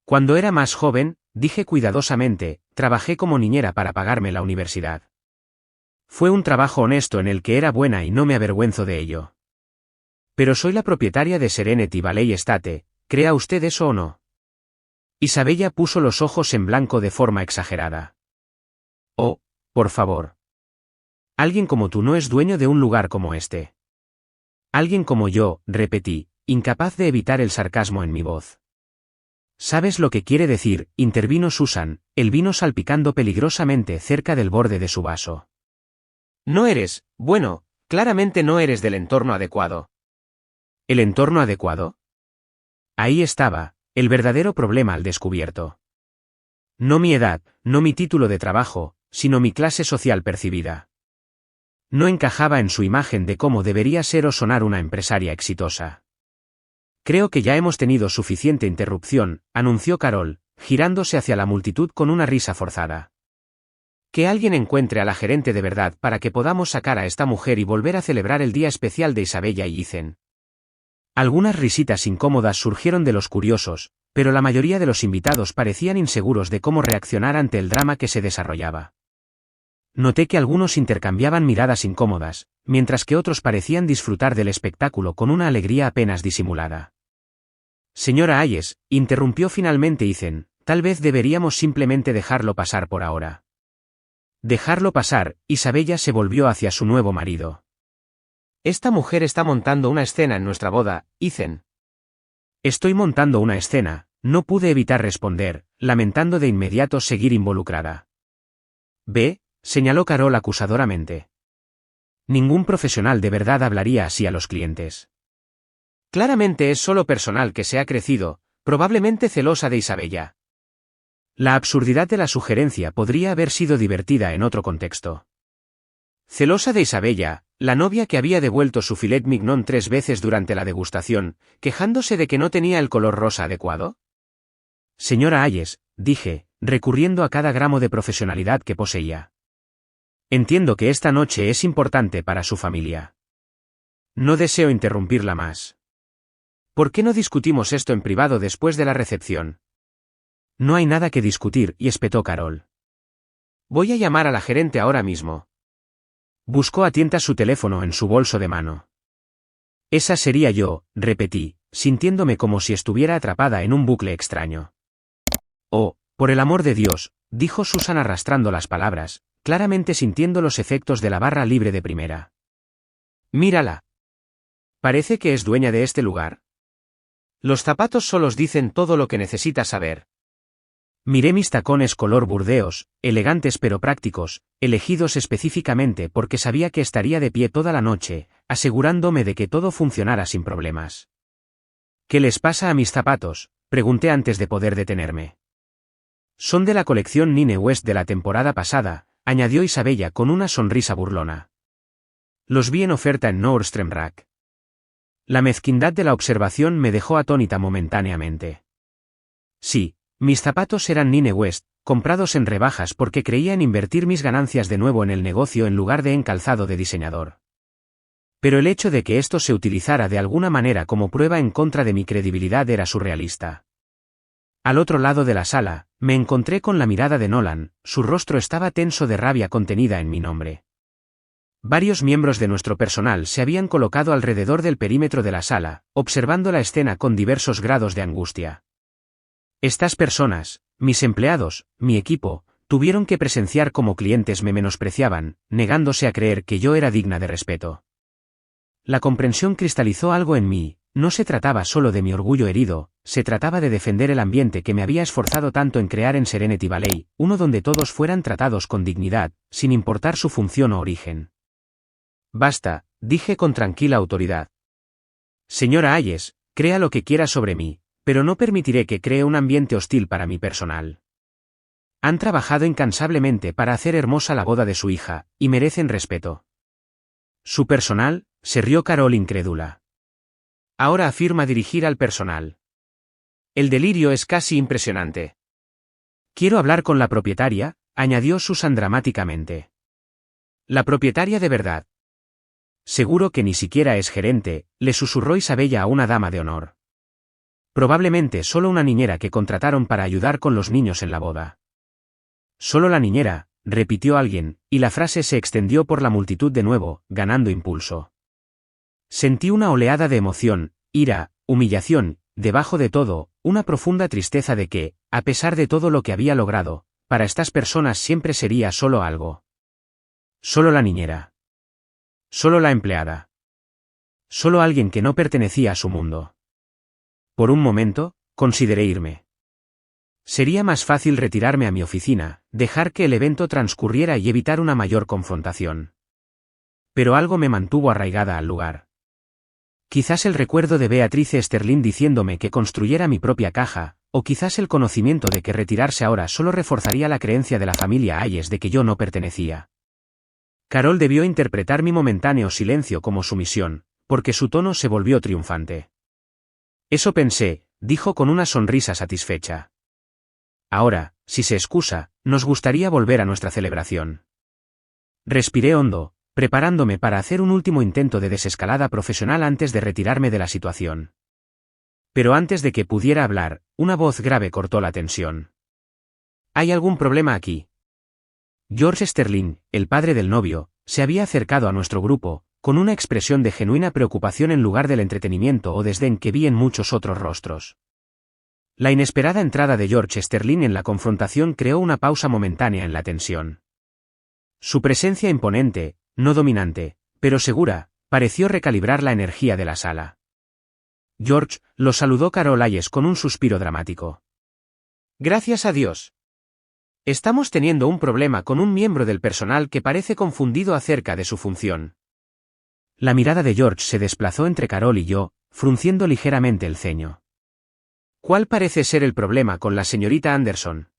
Cuando era más joven, dije cuidadosamente, trabajé como niñera para pagarme la universidad. Fue un trabajo honesto en el que era buena y no me avergüenzo de ello. Pero soy la propietaria de Serenity Valley Estate, ¿crea usted eso o no? Isabella puso los ojos en blanco de forma exagerada. Oh, por favor. Alguien como tú no es dueño de un lugar como este. Alguien como yo, repetí, incapaz de evitar el sarcasmo en mi voz. ¿Sabes lo que quiere decir?, intervino Susan, el vino salpicando peligrosamente cerca del borde de su vaso. No eres, bueno, claramente no eres del entorno adecuado. ¿El entorno adecuado? Ahí estaba, el verdadero problema al descubierto. No mi edad, no mi título de trabajo, sino mi clase social percibida. No encajaba en su imagen de cómo debería ser o sonar una empresaria exitosa. Creo que ya hemos tenido suficiente interrupción, anunció Carol, girándose hacia la multitud con una risa forzada. Que alguien encuentre a la gerente de verdad para que podamos sacar a esta mujer y volver a celebrar el día especial de Isabella y Ethan. Algunas risitas incómodas surgieron de los curiosos, pero la mayoría de los invitados parecían inseguros de cómo reaccionar ante el drama que se desarrollaba. Noté que algunos intercambiaban miradas incómodas, mientras que otros parecían disfrutar del espectáculo con una alegría apenas disimulada. Señora Hayes, interrumpió finalmente Ethan, tal vez deberíamos simplemente dejarlo pasar por ahora. Dejarlo pasar, Isabella se volvió hacia su nuevo marido. Esta mujer está montando una escena en nuestra boda, Ethan. Estoy montando una escena, no pude evitar responder, lamentando de inmediato seguir involucrada. Ve, señaló Carol acusadoramente. Ningún profesional de verdad hablaría así a los clientes. Claramente es solo personal que se ha crecido, probablemente celosa de Isabella. La absurdidad de la sugerencia podría haber sido divertida en otro contexto. Celosa de Isabella, la novia que había devuelto su filet mignon 3 veces durante la degustación, quejándose de que no tenía el color rosa adecuado. Señora Hayes, dije, recurriendo a cada gramo de profesionalidad que poseía. Entiendo que esta noche es importante para su familia. No deseo interrumpirla más. ¿Por qué no discutimos esto en privado después de la recepción? No hay nada que discutir, y espetó Carol. Voy a llamar a la gerente ahora mismo. Buscó a tientas su teléfono en su bolso de mano. Esa sería yo, repetí, sintiéndome como si estuviera atrapada en un bucle extraño. Oh, por el amor de Dios, dijo Susan arrastrando las palabras, claramente sintiendo los efectos de la barra libre de primera. Mírala. Parece que es dueña de este lugar. Los zapatos solos dicen todo lo que necesitas saber. Miré mis tacones color burdeos, elegantes pero prácticos, elegidos específicamente porque sabía que estaría de pie toda la noche, asegurándome de que todo funcionara sin problemas. ¿Qué les pasa a mis zapatos?, pregunté antes de poder detenerme. Son de la colección Nine West de la temporada pasada, añadió Isabella con una sonrisa burlona. Los vi en oferta en Nordstrom Rack. La mezquindad de la observación me dejó atónita momentáneamente. Sí, mis zapatos eran Nine West, comprados en rebajas porque creía en invertir mis ganancias de nuevo en el negocio en lugar de en calzado de diseñador. Pero el hecho de que esto se utilizara de alguna manera como prueba en contra de mi credibilidad era surrealista. Al otro lado de la sala, me encontré con la mirada de Nolan, su rostro estaba tenso de rabia contenida en mi nombre. Varios miembros de nuestro personal se habían colocado alrededor del perímetro de la sala, observando la escena con diversos grados de angustia. Estas personas, mis empleados, mi equipo, tuvieron que presenciar cómo clientes me menospreciaban, negándose a creer que yo era digna de respeto. La comprensión cristalizó algo en mí, no se trataba solo de mi orgullo herido, se trataba de defender el ambiente que me había esforzado tanto en crear en Serenity Valley, uno donde todos fueran tratados con dignidad, sin importar su función o origen. Basta, dije con tranquila autoridad. Señora Hayes, crea lo que quiera sobre mí, pero no permitiré que cree un ambiente hostil para mi personal. Han trabajado incansablemente para hacer hermosa la boda de su hija, y merecen respeto. ¿Su personal?, se rió Carol incrédula. Ahora afirma dirigir al personal. El delirio es casi impresionante. Quiero hablar con la propietaria, añadió Susan dramáticamente. ¿La propietaria de verdad? Seguro que ni siquiera es gerente, le susurró Isabella a una dama de honor. Probablemente solo una niñera que contrataron para ayudar con los niños en la boda. Solo la niñera, repitió alguien, y la frase se extendió por la multitud de nuevo, ganando impulso. Sentí una oleada de emoción, ira, humillación, debajo de todo, una profunda tristeza de que, a pesar de todo lo que había logrado, para estas personas siempre sería solo algo. Solo la niñera. Solo la empleada. Solo alguien que no pertenecía a su mundo. Por un momento, consideré irme. Sería más fácil retirarme a mi oficina, dejar que el evento transcurriera y evitar una mayor confrontación. Pero algo me mantuvo arraigada al lugar. Quizás el recuerdo de Beatrice Sterling diciéndome que construyera mi propia caja, o quizás el conocimiento de que retirarse ahora solo reforzaría la creencia de la familia Hayes de que yo no pertenecía. Carol debió interpretar mi momentáneo silencio como sumisión, porque su tono se volvió triunfante. Eso pensé, dijo con una sonrisa satisfecha. Ahora, si se excusa, nos gustaría volver a nuestra celebración. Respiré hondo, preparándome para hacer un último intento de desescalada profesional antes de retirarme de la situación. Pero antes de que pudiera hablar, una voz grave cortó la tensión. ¿Hay algún problema aquí? George Sterling, el padre del novio, se había acercado a nuestro grupo, con una expresión de genuina preocupación en lugar del entretenimiento o desdén que vi en muchos otros rostros. La inesperada entrada de George Sterling en la confrontación creó una pausa momentánea en la tensión. Su presencia imponente, no dominante, pero segura, pareció recalibrar la energía de la sala. George, lo saludó Carol Hayes con un suspiro dramático. Gracias a Dios. Estamos teniendo un problema con un miembro del personal que parece confundido acerca de su función. La mirada de George se desplazó entre Carol y yo, frunciendo ligeramente el ceño. ¿Cuál parece ser el problema con la señorita Anderson?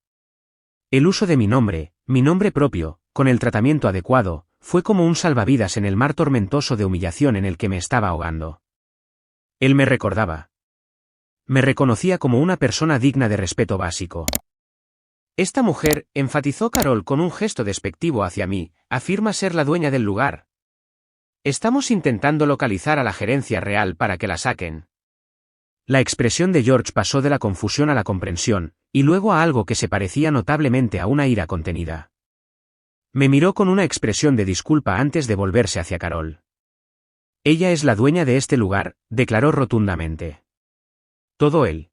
El uso de mi nombre propio, con el tratamiento adecuado, fue como un salvavidas en el mar tormentoso de humillación en el que me estaba ahogando. Él me recordaba. Me reconocía como una persona digna de respeto básico. Esta mujer, enfatizó Carol con un gesto despectivo hacia mí, afirma ser la dueña del lugar. Estamos intentando localizar a la gerencia real para que la saquen. La expresión de George pasó de la confusión a la comprensión, y luego a algo que se parecía notablemente a una ira contenida. Me miró con una expresión de disculpa antes de volverse hacia Carol. Ella es la dueña de este lugar, declaró rotundamente. Todo él.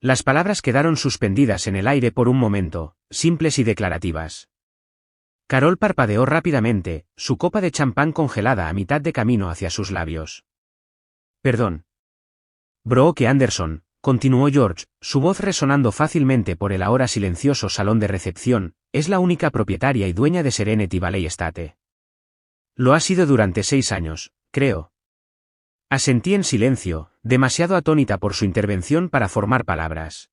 Las palabras quedaron suspendidas en el aire por un momento, simples y declarativas. Carol parpadeó rápidamente, su copa de champán congelada a mitad de camino hacia sus labios. Perdón. Brooke Anderson, continuó George, su voz resonando fácilmente por el ahora silencioso salón de recepción, es la única propietaria y dueña de Serenity Valley Estate. Lo ha sido durante 6 años, creo. Asentí en silencio, demasiado atónita por su intervención para formar palabras.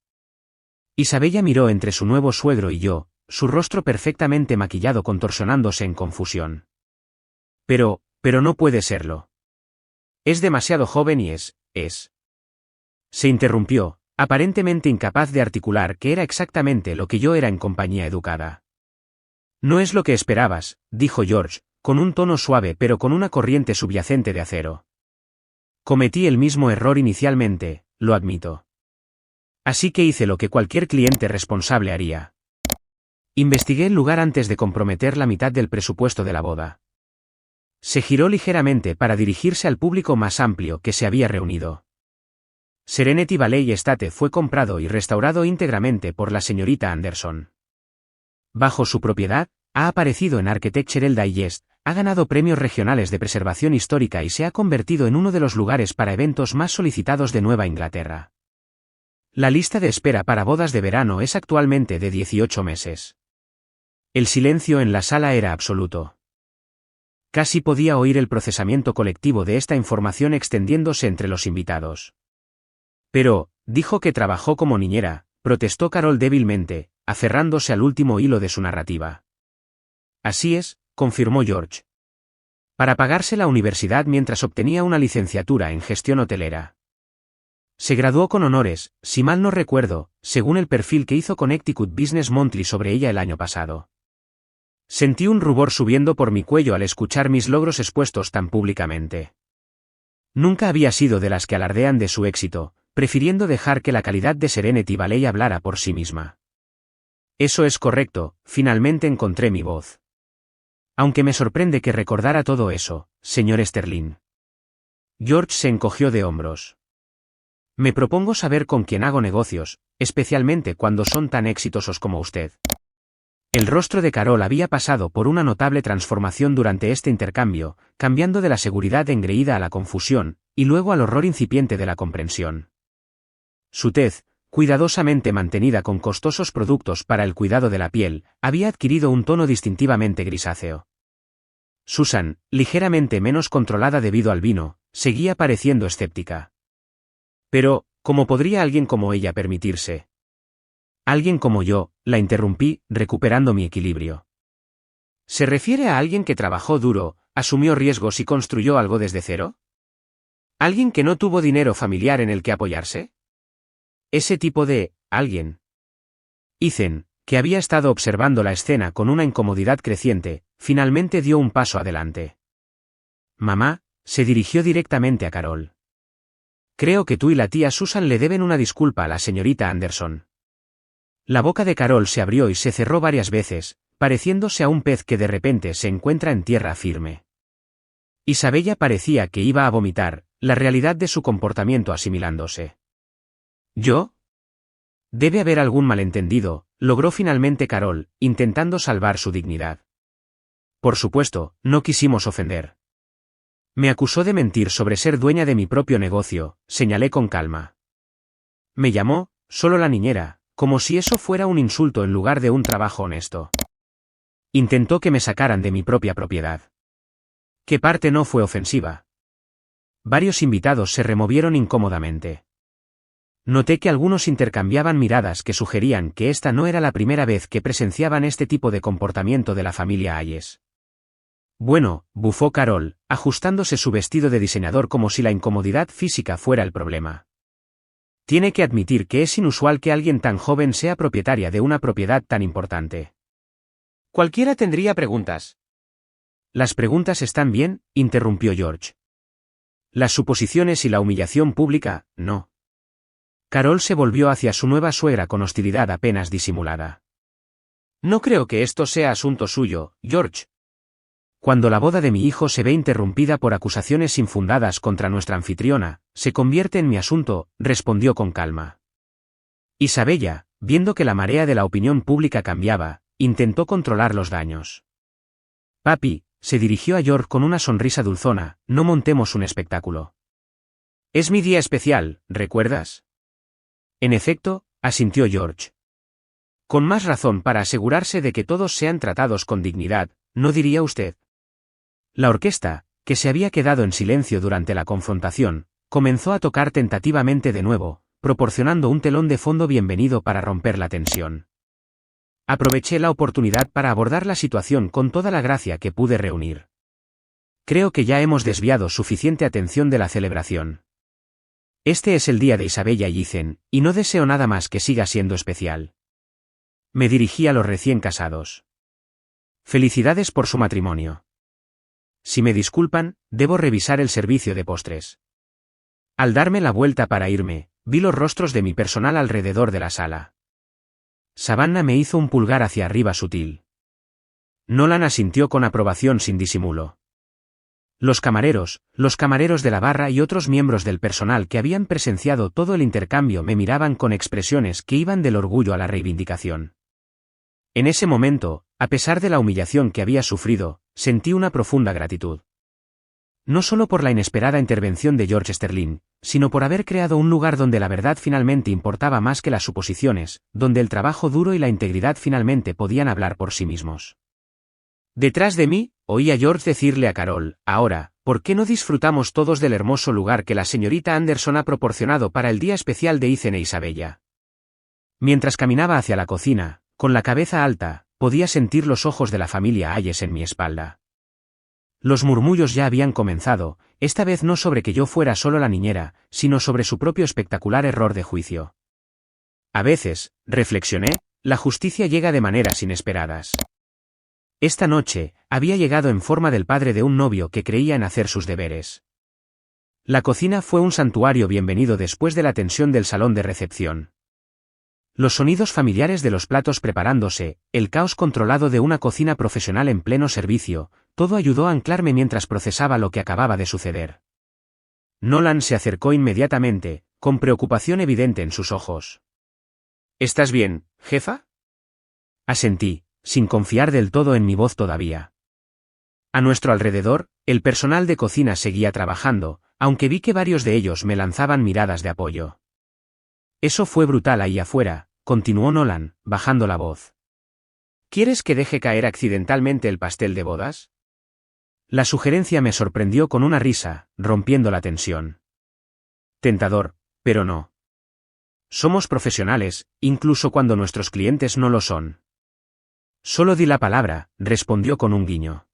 Isabella miró entre su nuevo suegro y yo, su rostro perfectamente maquillado contorsionándose en confusión. Pero no puede serlo. Es demasiado joven y es. Se interrumpió, aparentemente incapaz de articular que era exactamente lo que yo era en compañía educada. No es lo que esperabas, dijo George, con un tono suave pero con una corriente subyacente de acero. Cometí el mismo error inicialmente, lo admito. Así que hice lo que cualquier cliente responsable haría. Investigué el lugar antes de comprometer la mitad del presupuesto de la boda. Se giró ligeramente para dirigirse al público más amplio que se había reunido. Serenity Valley Estate fue comprado y restaurado íntegramente por la señorita Anderson. Bajo su propiedad, ha aparecido en Architectural Digest, ha ganado premios regionales de preservación histórica y se ha convertido en uno de los lugares para eventos más solicitados de Nueva Inglaterra. La lista de espera para bodas de verano es actualmente de 18 meses. El silencio en la sala era absoluto. Casi podía oír el procesamiento colectivo de esta información extendiéndose entre los invitados. Pero, dijo que trabajó como niñera, protestó Carol débilmente, aferrándose al último hilo de su narrativa. Así es, confirmó George. Para pagarse la universidad mientras obtenía una licenciatura en gestión hotelera. Se graduó con honores, si mal no recuerdo, según el perfil que hizo Connecticut Business Monthly sobre ella el año pasado. Sentí un rubor subiendo por mi cuello al escuchar mis logros expuestos tan públicamente. Nunca había sido de las que alardean de su éxito, prefiriendo dejar que la calidad de Serenity Valley hablara por sí misma. Eso es correcto, finalmente encontré mi voz. Aunque me sorprende que recordara todo eso, señor Sterling. George se encogió de hombros. Me propongo saber con quién hago negocios, especialmente cuando son tan exitosos como usted. El rostro de Carol había pasado por una notable transformación durante este intercambio, cambiando de la seguridad engreída a la confusión, y luego al horror incipiente de la comprensión. Su tez, cuidadosamente mantenida con costosos productos para el cuidado de la piel, había adquirido un tono distintivamente grisáceo. Susan, ligeramente menos controlada debido al vino, seguía pareciendo escéptica. Pero, ¿cómo podría alguien como ella permitirse? Alguien como yo, la interrumpí, recuperando mi equilibrio. ¿Se refiere a alguien que trabajó duro, asumió riesgos y construyó algo desde cero? ¿Alguien que no tuvo dinero familiar en el que apoyarse? Ese tipo de alguien. Ethan, que había estado observando la escena con una incomodidad creciente, finalmente dio un paso adelante. Mamá, se dirigió directamente a Carol. Creo que tú y la tía Susan le deben una disculpa a la señorita Anderson. La boca de Carol se abrió y se cerró varias veces, pareciéndose a un pez que de repente se encuentra en tierra firme. Isabella parecía que iba a vomitar, la realidad de su comportamiento asimilándose. ¿Yo? Debe haber algún malentendido, logró finalmente Carol, intentando salvar su dignidad. Por supuesto, no quisimos ofender. Me acusó de mentir sobre ser dueña de mi propio negocio, señalé con calma. Me llamó, solo la niñera, como si eso fuera un insulto en lugar de un trabajo honesto. Intentó que me sacaran de mi propia propiedad. ¿Qué parte no fue ofensiva? Varios invitados se removieron incómodamente. Noté que algunos intercambiaban miradas que sugerían que esta no era la primera vez que presenciaban este tipo de comportamiento de la familia Hayes. Bueno, bufó Carol, ajustándose su vestido de diseñador como si la incomodidad física fuera el problema. Tiene que admitir que es inusual que alguien tan joven sea propietaria de una propiedad tan importante. Cualquiera tendría preguntas. Las preguntas están bien, interrumpió George. Las suposiciones y la humillación pública, no. Carol se volvió hacia su nueva suegra con hostilidad apenas disimulada. No creo que esto sea asunto suyo, George. Cuando la boda de mi hijo se ve interrumpida por acusaciones infundadas contra nuestra anfitriona, se convierte en mi asunto, respondió con calma. Isabella, viendo que la marea de la opinión pública cambiaba, intentó controlar los daños. Papi, se dirigió a George con una sonrisa dulzona, no montemos un espectáculo. Es mi día especial, ¿recuerdas? En efecto, asintió George. Con más razón para asegurarse de que todos sean tratados con dignidad, ¿no diría usted? La orquesta, que se había quedado en silencio durante la confrontación, comenzó a tocar tentativamente de nuevo, proporcionando un telón de fondo bienvenido para romper la tensión. Aproveché la oportunidad para abordar la situación con toda la gracia que pude reunir. Creo que ya hemos desviado suficiente atención de la celebración. Este es el día de Isabella y Ethan, y no deseo nada más que siga siendo especial. Me dirigí a los recién casados. Felicidades por su matrimonio. Si me disculpan, debo revisar el servicio de postres. Al darme la vuelta para irme, vi los rostros de mi personal alrededor de la sala. Savannah me hizo un pulgar hacia arriba sutil. Nolan asintió con aprobación sin disimulo. Los camareros de la barra y otros miembros del personal que habían presenciado todo el intercambio me miraban con expresiones que iban del orgullo a la reivindicación. En ese momento, a pesar de la humillación que había sufrido, sentí una profunda gratitud. No solo por la inesperada intervención de George Sterling, sino por haber creado un lugar donde la verdad finalmente importaba más que las suposiciones, donde el trabajo duro y la integridad finalmente podían hablar por sí mismos. Detrás de mí, oí a George decirle a Carol, ahora, ¿por qué no disfrutamos todos del hermoso lugar que la señorita Anderson ha proporcionado para el día especial de Ethan e Isabella? Mientras caminaba hacia la cocina, con la cabeza alta, podía sentir los ojos de la familia Hayes en mi espalda. Los murmullos ya habían comenzado, esta vez no sobre que yo fuera solo la niñera, sino sobre su propio espectacular error de juicio. A veces, reflexioné, la justicia llega de maneras inesperadas. Esta noche, había llegado en forma del padre de un novio que creía en hacer sus deberes. La cocina fue un santuario bienvenido después de la tensión del salón de recepción. Los sonidos familiares de los platos preparándose, el caos controlado de una cocina profesional en pleno servicio, todo ayudó a anclarme mientras procesaba lo que acababa de suceder. Nolan se acercó inmediatamente, con preocupación evidente en sus ojos. ¿Estás bien, jefa? Asentí, sin confiar del todo en mi voz todavía. A nuestro alrededor, el personal de cocina seguía trabajando, aunque vi que varios de ellos me lanzaban miradas de apoyo. Eso fue brutal ahí afuera, continuó Nolan, bajando la voz. ¿Quieres que deje caer accidentalmente el pastel de bodas? La sugerencia me sorprendió con una risa, rompiendo la tensión. Tentador, pero no. Somos profesionales, incluso cuando nuestros clientes no lo son. Solo di la palabra, respondió con un guiño.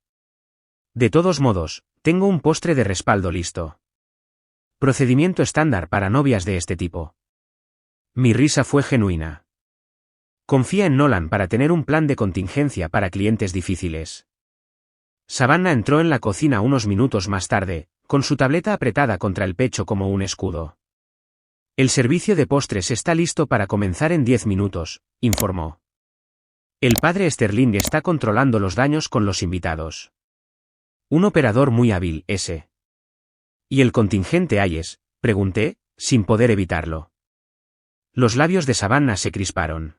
De todos modos, tengo un postre de respaldo listo. Procedimiento estándar para novias de este tipo. Mi risa fue genuina. Confía en Nolan para tener un plan de contingencia para clientes difíciles. Savannah entró en la cocina unos minutos más tarde, con su tableta apretada contra el pecho como un escudo. El servicio de postres está listo para comenzar en 10 minutos, informó. El padre Sterling está controlando los daños con los invitados. Un operador muy hábil, ese. ¿Y el contingente Hayes?, pregunté, sin poder evitarlo. Los labios de Savannah se crisparon.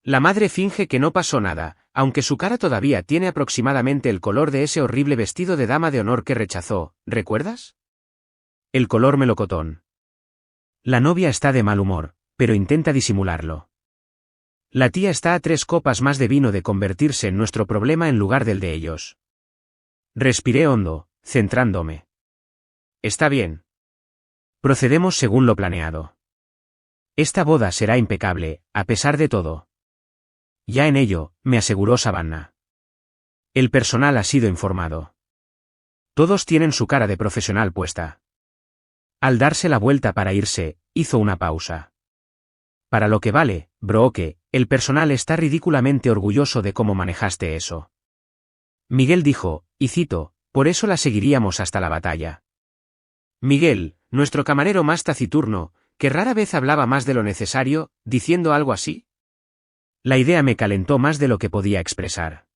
La madre finge que no pasó nada, aunque su cara todavía tiene aproximadamente el color de ese horrible vestido de dama de honor que rechazó, ¿recuerdas? El color melocotón. La novia está de mal humor, pero intenta disimularlo. La tía está a 3 copas más de vino de convertirse en nuestro problema en lugar del de ellos. Respiré hondo, centrándome. Está bien. Procedemos según lo planeado. Esta boda será impecable, a pesar de todo. Ya en ello, me aseguró Savannah. El personal ha sido informado. Todos tienen su cara de profesional puesta. Al darse la vuelta para irse, hizo una pausa. Para lo que vale, Brooke, el personal está ridículamente orgulloso de cómo manejaste eso. Miguel dijo, y cito, por eso la seguiríamos hasta la batalla. Miguel, nuestro camarero más taciturno, que rara vez hablaba más de lo necesario, diciendo algo así. La idea me calentó más de lo que podía expresar.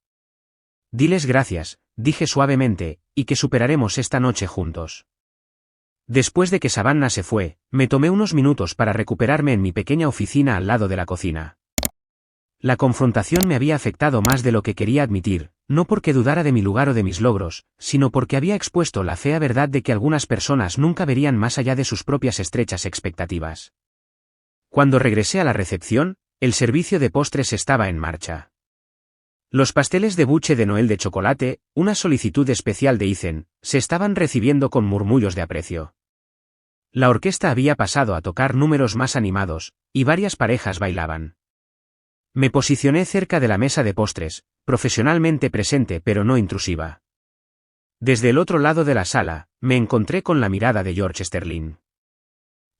Diles gracias, dije suavemente, y que superaremos esta noche juntos. Después de que Savannah se fue, me tomé unos minutos para recuperarme en mi pequeña oficina al lado de la cocina. La confrontación me había afectado más de lo que quería admitir, no porque dudara de mi lugar o de mis logros, sino porque había expuesto la fea verdad de que algunas personas nunca verían más allá de sus propias estrechas expectativas. Cuando regresé a la recepción, el servicio de postres estaba en marcha. Los pasteles de buche de Noel de chocolate, una solicitud especial de Ethan, se estaban recibiendo con murmullos de aprecio. La orquesta había pasado a tocar números más animados, y varias parejas bailaban. Me posicioné cerca de la mesa de postres, profesionalmente presente pero no intrusiva. Desde el otro lado de la sala, me encontré con la mirada de George Sterling.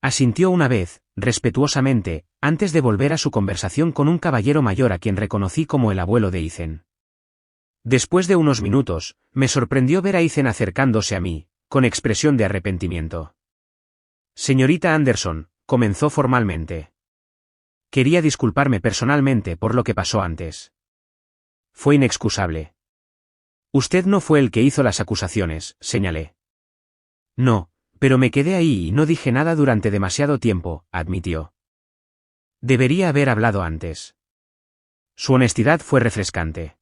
Asintió una vez, respetuosamente, antes de volver a su conversación con un caballero mayor a quien reconocí como el abuelo de Ethan. Después de unos minutos, me sorprendió ver a Ethan acercándose a mí, con expresión de arrepentimiento. Señorita Anderson, comenzó formalmente. Quería disculparme personalmente por lo que pasó antes. Fue inexcusable. Usted no fue el que hizo las acusaciones, señalé. No, pero me quedé ahí y no dije nada durante demasiado tiempo, admitió. Debería haber hablado antes. Su honestidad fue refrescante.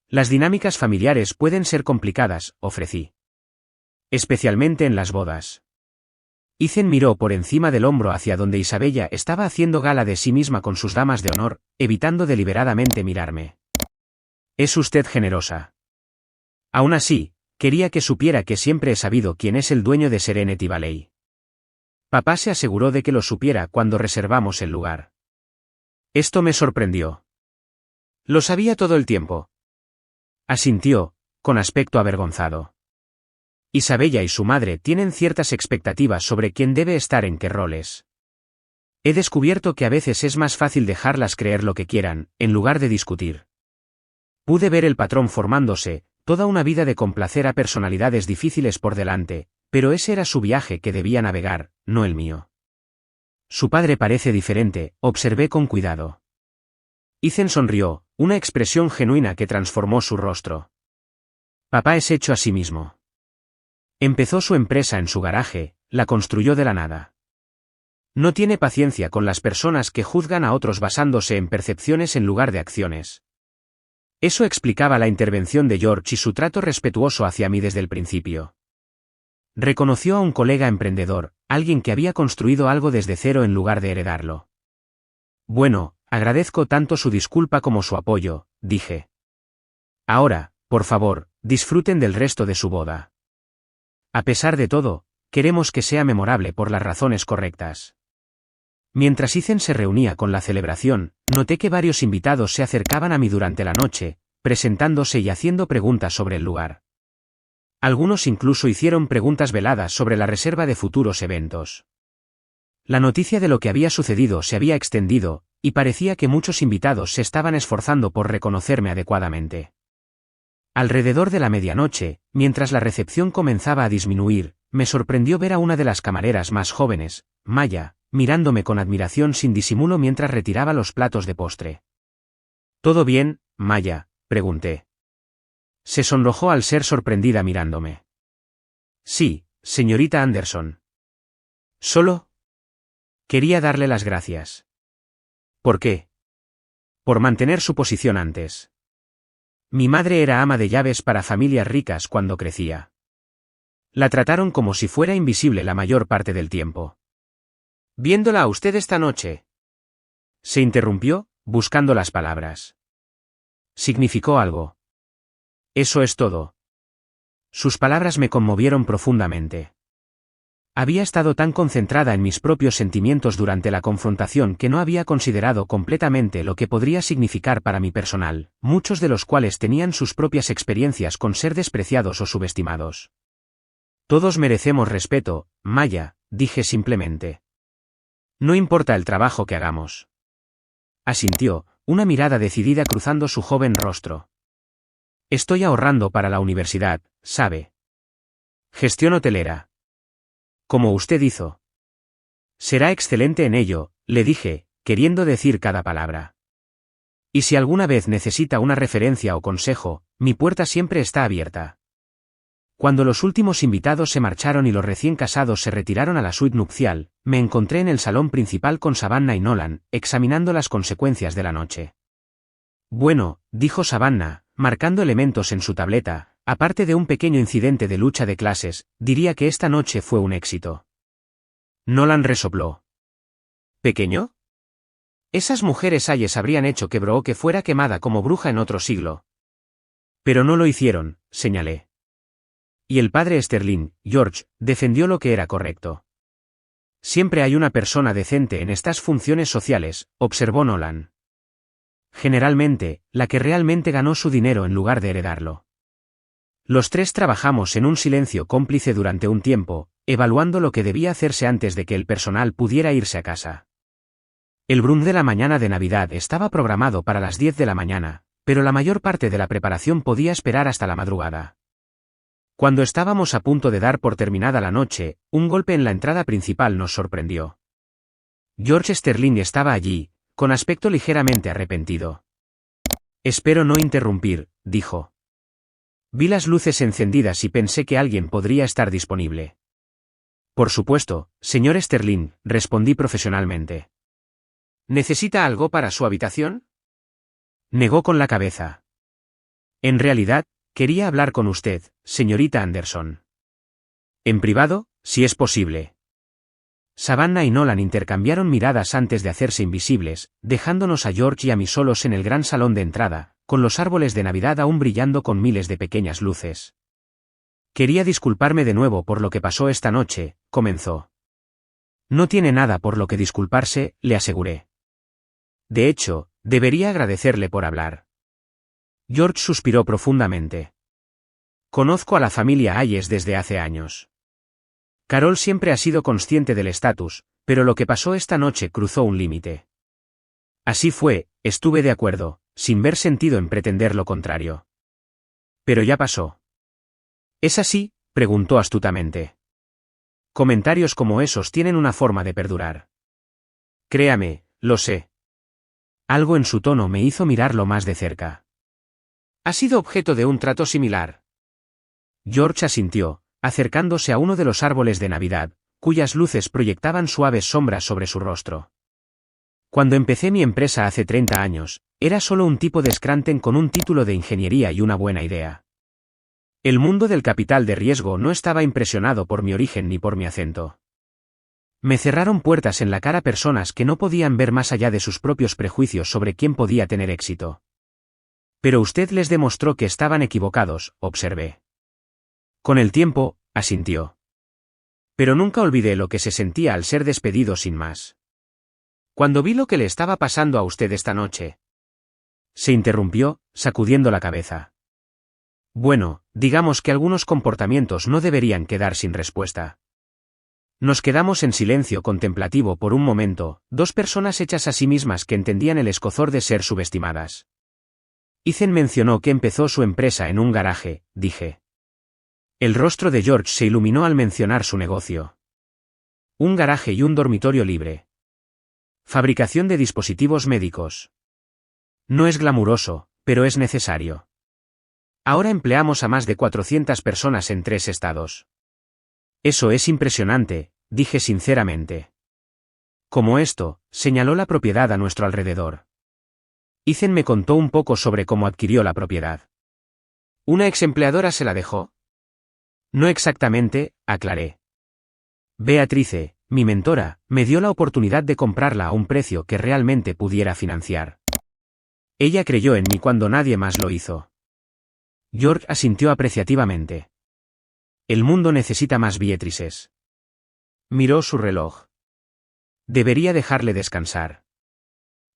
Las dinámicas familiares pueden ser complicadas, ofrecí. Especialmente en las bodas. Ethan miró por encima del hombro hacia donde Isabella estaba haciendo gala de sí misma con sus damas de honor, evitando deliberadamente mirarme. Es usted generosa. Aún así, quería que supiera que siempre he sabido quién es el dueño de Serenity Valley. Papá se aseguró de que lo supiera cuando reservamos el lugar. Esto me sorprendió. Lo sabía todo el tiempo. Asintió, con aspecto avergonzado. Isabella y su madre tienen ciertas expectativas sobre quién debe estar en qué roles. He descubierto que a veces es más fácil dejarlas creer lo que quieran, en lugar de discutir. Pude ver el patrón formándose, toda una vida de complacer a personalidades difíciles por delante, pero ese era su viaje que debía navegar, no el mío. Su padre parece diferente, observé con cuidado. Ethan sonrió, una expresión genuina que transformó su rostro. Papá es hecho a sí mismo. Empezó su empresa en su garaje, la construyó de la nada. No tiene paciencia con las personas que juzgan a otros basándose en percepciones en lugar de acciones. Eso explicaba la intervención de George y su trato respetuoso hacia mí desde el principio. Reconoció a un colega emprendedor, alguien que había construido algo desde cero en lugar de heredarlo. Bueno, agradezco tanto su disculpa como su apoyo, dije. Ahora, por favor, disfruten del resto de su boda. A pesar de todo, queremos que sea memorable por las razones correctas. Mientras Ethan se reunía con la celebración, noté que varios invitados se acercaban a mí durante la noche, presentándose y haciendo preguntas sobre el lugar. Algunos incluso hicieron preguntas veladas sobre la reserva de futuros eventos. La noticia de lo que había sucedido se había extendido, y parecía que muchos invitados se estaban esforzando por reconocerme adecuadamente. Alrededor de la medianoche, mientras la recepción comenzaba a disminuir, me sorprendió ver a una de las camareras más jóvenes, Maya, mirándome con admiración sin disimulo mientras retiraba los platos de postre. ¿Todo bien, Maya?, pregunté. Se sonrojó al ser sorprendida mirándome. Sí, señorita Anderson. ¿Solo? Quería darle las gracias. ¿Por qué? Por mantener su posición antes. Mi madre era ama de llaves para familias ricas cuando crecía. La trataron como si fuera invisible la mayor parte del tiempo. Viéndola a usted esta noche. Se interrumpió, buscando las palabras. ¿Significó algo? Eso es todo. Sus palabras me conmovieron profundamente. Había estado tan concentrada en mis propios sentimientos durante la confrontación que no había considerado completamente lo que podría significar para mi personal, muchos de los cuales tenían sus propias experiencias con ser despreciados o subestimados. Todos merecemos respeto, Maya, dije simplemente. No importa el trabajo que hagamos. Asintió, una mirada decidida cruzando su joven rostro. Estoy ahorrando para la universidad, ¿sabe? Gestión hotelera. Como usted hizo. Será excelente en ello, le dije, queriendo decir cada palabra. Y si alguna vez necesita una referencia o consejo, mi puerta siempre está abierta. Cuando los últimos invitados se marcharon y los recién casados se retiraron a la suite nupcial, me encontré en el salón principal con Savannah y Nolan, examinando las consecuencias de la noche. Bueno, dijo Savannah, marcando elementos en su tableta, aparte de un pequeño incidente de lucha de clases, diría que esta noche fue un éxito. Nolan resopló. ¿Pequeño? Esas mujeres ayes habrían hecho que Brooke fuera quemada como bruja en otro siglo. Pero no lo hicieron, señalé. Y el padre Sterling, George, defendió lo que era correcto. Siempre hay una persona decente en estas funciones sociales, observó Nolan. Generalmente, la que realmente ganó su dinero en lugar de heredarlo. Los tres trabajamos en un silencio cómplice durante un tiempo, evaluando lo que debía hacerse antes de que el personal pudiera irse a casa. El brunch de la mañana de Navidad estaba programado para las 10 de la mañana, pero la mayor parte de la preparación podía esperar hasta la madrugada. Cuando estábamos a punto de dar por terminada la noche, un golpe en la entrada principal nos sorprendió. George Sterling estaba allí, con aspecto ligeramente arrepentido. Espero no interrumpir, dijo. Vi las luces encendidas y pensé que alguien podría estar disponible. Por supuesto, señor Sterling, respondí profesionalmente. ¿Necesita algo para su habitación? Negó con la cabeza. En realidad, quería hablar con usted, señorita Anderson. En privado, si es posible. Savannah y Nolan intercambiaron miradas antes de hacerse invisibles, dejándonos a George y a mí solos en el gran salón de entrada, con los árboles de Navidad aún brillando con miles de pequeñas luces. Quería disculparme de nuevo por lo que pasó esta noche, comenzó. No tiene nada por lo que disculparse, le aseguré. De hecho, debería agradecerle por hablar. George suspiró profundamente. Conozco a la familia Hayes desde hace años. Carol siempre ha sido consciente del estatus, pero lo que pasó esta noche cruzó un límite. Así fue, estuve de acuerdo, sin ver sentido en pretender lo contrario. Pero ya pasó. ¿Es así?, preguntó astutamente. Comentarios como esos tienen una forma de perdurar. Créame, lo sé. Algo en su tono me hizo mirarlo más de cerca. ¿Ha sido objeto de un trato similar? George asintió, acercándose a uno de los árboles de Navidad, cuyas luces proyectaban suaves sombras sobre su rostro. Cuando empecé mi empresa hace 30 años, era solo un tipo de Scranton con un título de ingeniería y una buena idea. El mundo del capital de riesgo no estaba impresionado por mi origen ni por mi acento. Me cerraron puertas en la cara personas que no podían ver más allá de sus propios prejuicios sobre quién podía tener éxito. Pero usted les demostró que estaban equivocados, observé. Con el tiempo, asintió. Pero nunca olvidé lo que se sentía al ser despedido sin más. Cuando vi lo que le estaba pasando a usted esta noche. Se interrumpió, sacudiendo la cabeza. Bueno, digamos que algunos comportamientos no deberían quedar sin respuesta. Nos quedamos en silencio contemplativo por un momento, dos personas hechas a sí mismas que entendían el escozor de ser subestimadas. Ethan mencionó que empezó su empresa en un garaje, dije. El rostro de George se iluminó al mencionar su negocio. Un garaje y un dormitorio libre. Fabricación de dispositivos médicos. No es glamuroso, pero es necesario. Ahora empleamos a más de 400 personas en 3 estados. Eso es impresionante, dije sinceramente. Como esto, señaló la propiedad a nuestro alrededor. Ethan me contó un poco sobre cómo adquirió la propiedad. ¿Una exempleadora se la dejó? No exactamente, aclaré. Beatrice, mi mentora, me dio la oportunidad de comprarla a un precio que realmente pudiera financiar. Ella creyó en mí cuando nadie más lo hizo. George asintió apreciativamente. El mundo necesita más Beatrices. Miró su reloj. Debería dejarle descansar.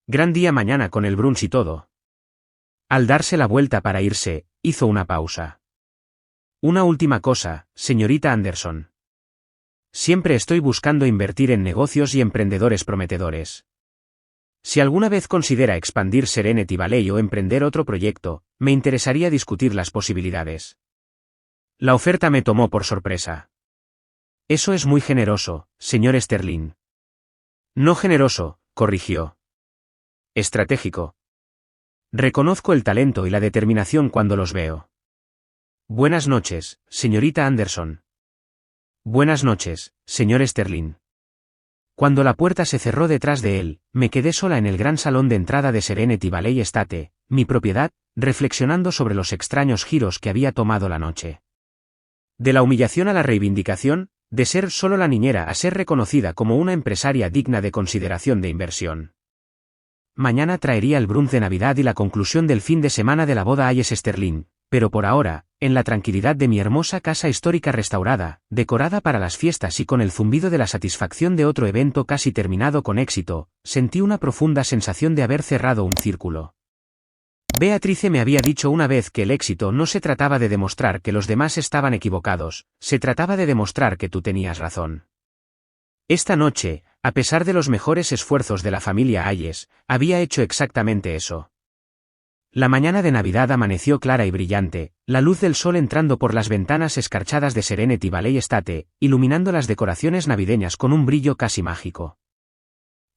Gran día mañana con el brunch y todo. Al darse la vuelta para irse, hizo una pausa. Una última cosa, señorita Anderson. Siempre estoy buscando invertir en negocios y emprendedores prometedores. Si alguna vez considera expandir Serenity Valley o emprender otro proyecto, me interesaría discutir las posibilidades. La oferta me tomó por sorpresa. Eso es muy generoso, señor Sterling. No generoso, corrigió. Estratégico. Reconozco el talento y la determinación cuando los veo. Buenas noches, señorita Anderson. Buenas noches, señor Sterling. Cuando la puerta se cerró detrás de él, me quedé sola en el gran salón de entrada de Serenity Valley Estate, mi propiedad, reflexionando sobre los extraños giros que había tomado la noche. De la humillación a la reivindicación, de ser solo la niñera a ser reconocida como una empresaria digna de consideración de inversión. Mañana traería el brunch de Navidad y la conclusión del fin de semana de la boda Hayes Sterling, pero por ahora, en la tranquilidad de mi hermosa casa histórica restaurada, decorada para las fiestas y con el zumbido de la satisfacción de otro evento casi terminado con éxito, sentí una profunda sensación de haber cerrado un círculo. Beatrice me había dicho una vez que el éxito no se trataba de demostrar que los demás estaban equivocados, se trataba de demostrar que tú tenías razón. Esta noche, a pesar de los mejores esfuerzos de la familia Hayes, había hecho exactamente eso. La mañana de Navidad amaneció clara y brillante, la luz del sol entrando por las ventanas escarchadas de Serenity Valley Estate, iluminando las decoraciones navideñas con un brillo casi mágico.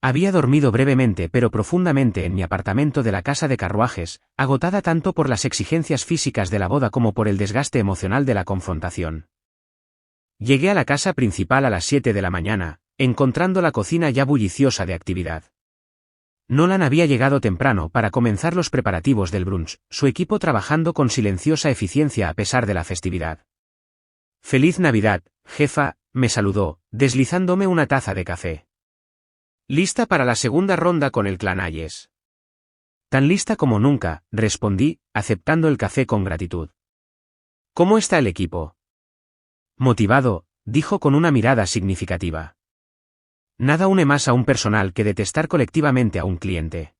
Había dormido brevemente pero profundamente en mi apartamento de la casa de carruajes, agotada tanto por las exigencias físicas de la boda como por el desgaste emocional de la confrontación. Llegué a la casa principal a las 7 de la mañana, encontrando la cocina ya bulliciosa de actividad. Nolan había llegado temprano para comenzar los preparativos del brunch, su equipo trabajando con silenciosa eficiencia a pesar de la festividad. «Feliz Navidad, jefa», me saludó, deslizándome una taza de café. «¿Lista para la segunda ronda con el clan Hayes?» «Tan lista como nunca», respondí, aceptando el café con gratitud. «¿Cómo está el equipo?» «Motivado», dijo con una mirada significativa. Nada une más a un personal que detestar colectivamente a un cliente.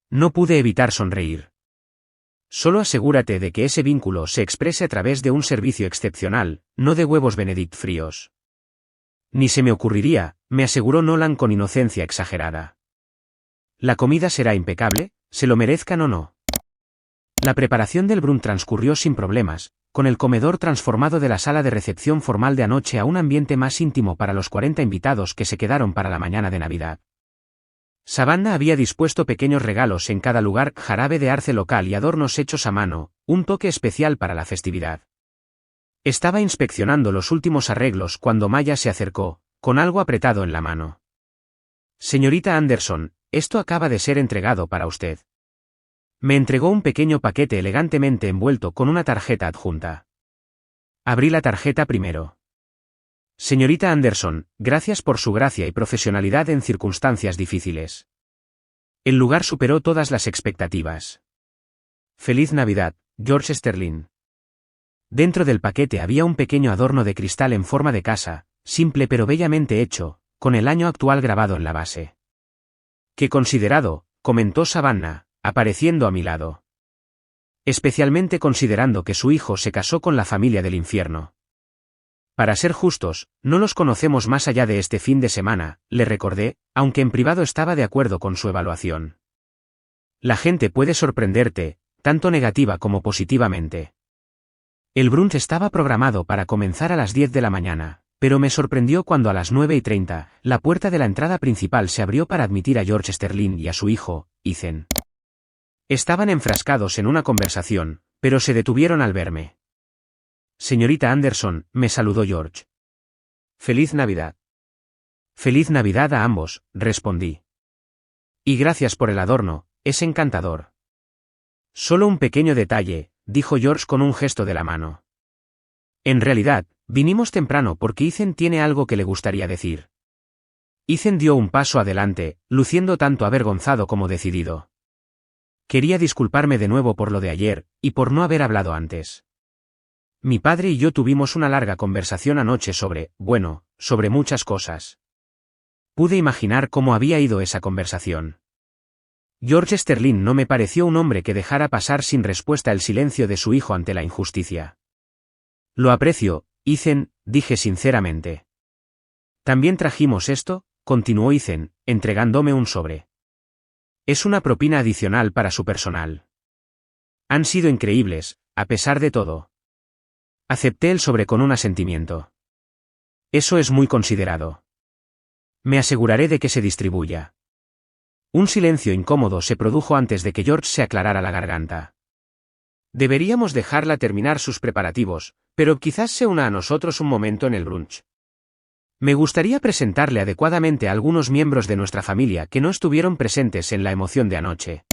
No pude evitar sonreír. Solo asegúrate de que ese vínculo se exprese a través de un servicio excepcional, no de huevos Benedict fríos. Ni se me ocurriría, me aseguró Nolan con inocencia exagerada. La comida será impecable, se lo merezcan o no. La preparación del brunch transcurrió sin problemas, con el comedor transformado de la sala de recepción formal de anoche a un ambiente más íntimo para los 40 invitados que se quedaron para la mañana de Navidad. Savannah había dispuesto pequeños regalos en cada lugar, jarabe de arce local y adornos hechos a mano, un toque especial para la festividad. Estaba inspeccionando los últimos arreglos cuando Maya se acercó, con algo apretado en la mano. «Señorita Anderson, esto acaba de ser entregado para usted». Me entregó un pequeño paquete elegantemente envuelto con una tarjeta adjunta. Abrí la tarjeta primero. «Señorita Anderson, gracias por su gracia y profesionalidad en circunstancias difíciles. El lugar superó todas las expectativas. Feliz Navidad, George Sterling». Dentro del paquete había un pequeño adorno de cristal en forma de casa, simple pero bellamente hecho, con el año actual grabado en la base. «Qué considerado», comentó Savannah, apareciendo a mi lado. «Especialmente considerando que su hijo se casó con la familia del infierno». «Para ser justos, no los conocemos más allá de este fin de semana», le recordé, aunque en privado estaba de acuerdo con su evaluación. «La gente puede sorprenderte, tanto negativa como positivamente». El brunch estaba programado para comenzar a las 10 de la mañana, pero me sorprendió cuando a las 9:30, la puerta de la entrada principal se abrió para admitir a George Sterling y a su hijo, Ethan. Estaban enfrascados en una conversación, pero se detuvieron al verme. «Señorita Anderson», me saludó George. «Feliz Navidad». «Feliz Navidad a ambos», respondí. «Y gracias por el adorno, es encantador». «Solo un pequeño detalle», dijo George con un gesto de la mano. «En realidad, vinimos temprano porque Ethan tiene algo que le gustaría decir». Ethan dio un paso adelante, luciendo tanto avergonzado como decidido. «Quería disculparme de nuevo por lo de ayer, y por no haber hablado antes. Mi padre y yo tuvimos una larga conversación anoche sobre muchas cosas». Pude imaginar cómo había ido esa conversación. George Sterling no me pareció un hombre que dejara pasar sin respuesta el silencio de su hijo ante la injusticia. «Lo aprecio, Ethan», dije sinceramente. «También trajimos esto», continuó Ethan, entregándome un sobre. «Es una propina adicional para su personal. Han sido increíbles, a pesar de todo». Acepté el sobre con un asentimiento. «Eso es muy considerado». Me aseguraré de que se distribuya. Un silencio incómodo se produjo antes de que George se aclarara la garganta. Deberíamos dejarla terminar sus preparativos, pero quizás se una a nosotros un momento en el brunch. Me gustaría presentarle adecuadamente a algunos miembros de nuestra familia que no estuvieron presentes en la emoción de anoche.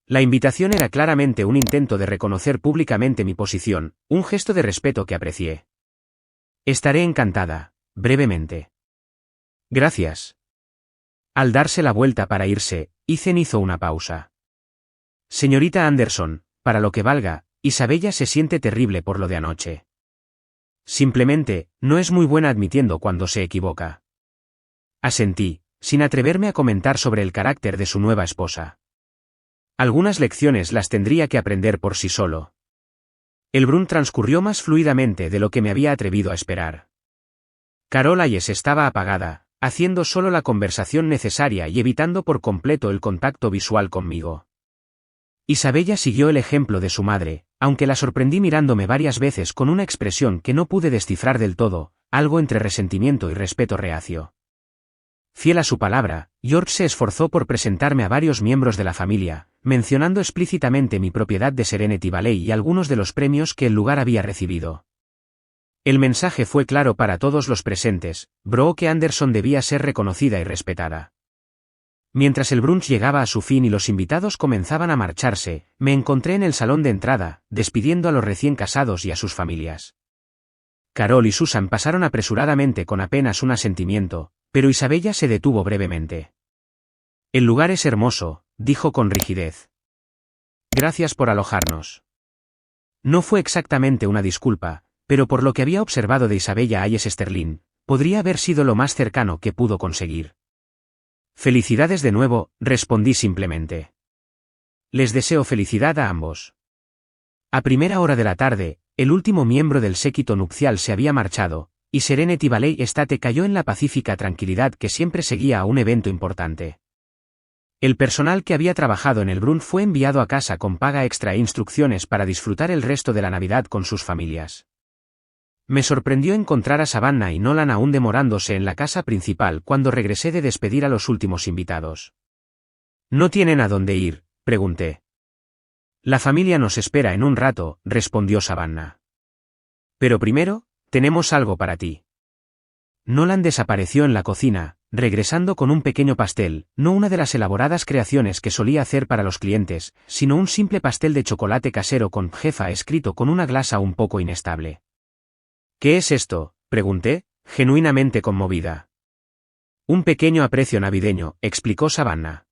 La invitación era claramente un intento de reconocer públicamente mi posición, un gesto de respeto que aprecié. Estaré encantada, brevemente. Gracias. Al darse la vuelta para irse, Ethan hizo una pausa. Señorita Anderson, para lo que valga, Isabella se siente terrible por lo de anoche. Simplemente, no es muy buena admitiendo cuando se equivoca. Asentí, sin atreverme a comentar sobre el carácter de su nueva esposa. Algunas lecciones las tendría que aprender por sí solo. El brunch transcurrió más fluidamente de lo que me había atrevido a esperar. Carol Hayes estaba apagada, haciendo solo la conversación necesaria y evitando por completo el contacto visual conmigo. Isabella siguió el ejemplo de su madre, aunque la sorprendí mirándome varias veces con una expresión que no pude descifrar del todo, algo entre resentimiento y respeto reacio. Fiel a su palabra, George se esforzó por presentarme a varios miembros de la familia, mencionando explícitamente mi propiedad de Serenity Valley y algunos de los premios que el lugar había recibido. El mensaje fue claro para todos los presentes: Brooke Anderson debía ser reconocida y respetada. Mientras el brunch llegaba a su fin y los invitados comenzaban a marcharse, me encontré en el salón de entrada, despidiendo a los recién casados y a sus familias. Carol y Susan pasaron apresuradamente con apenas un asentimiento, pero Isabella se detuvo brevemente. El lugar es hermoso, dijo con rigidez. Gracias por alojarnos. No fue exactamente una disculpa, pero por lo que había observado de Isabella Hayes Sterling, podría haber sido lo más cercano que pudo conseguir. Felicidades de nuevo, respondí simplemente. Les deseo felicidad a ambos. A primera hora de la tarde, el último miembro del séquito nupcial se había marchado, y Serenity Valley Estate cayó en la pacífica tranquilidad que siempre seguía a un evento importante. El personal que había trabajado en el brunch fue enviado a casa con paga extra e instrucciones para disfrutar el resto de la Navidad con sus familias. Me sorprendió encontrar a Savannah y Nolan aún demorándose en la casa principal cuando regresé de despedir a los últimos invitados. ¿No tienen a dónde ir?, pregunté. La familia nos espera en un rato, respondió Savannah. Pero primero, tenemos algo para ti. Nolan desapareció en la cocina, regresando con un pequeño pastel, no una de las elaboradas creaciones que solía hacer para los clientes, sino un simple pastel de chocolate casero con jefa escrito con una glasa un poco inestable. ¿Qué es esto?, pregunté, genuinamente conmovida. Un pequeño aprecio navideño, explicó Savannah.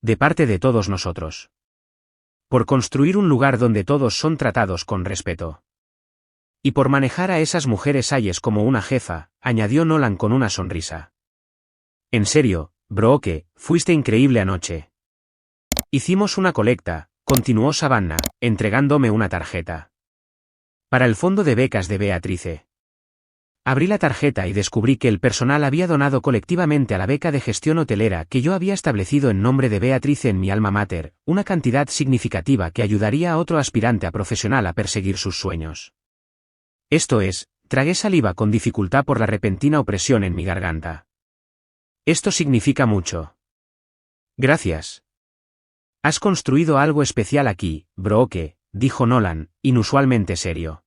De parte de todos nosotros. Por construir un lugar donde todos son tratados con respeto. Y por manejar a esas mujeres Hayes como una jefa, añadió Nolan con una sonrisa. En serio, Brooke, fuiste increíble anoche. Hicimos una colecta, continuó Savannah, entregándome una tarjeta. Para el fondo de becas de Beatrice. Abrí la tarjeta y descubrí que el personal había donado colectivamente a la beca de gestión hotelera que yo había establecido en nombre de Beatrice en mi alma mater, una cantidad significativa que ayudaría a otro aspirante a profesional a perseguir sus sueños. Esto es, tragué saliva con dificultad por la repentina opresión en mi garganta. Esto significa mucho. Gracias. Has construido algo especial aquí, Brooke, dijo Nolan, inusualmente serio.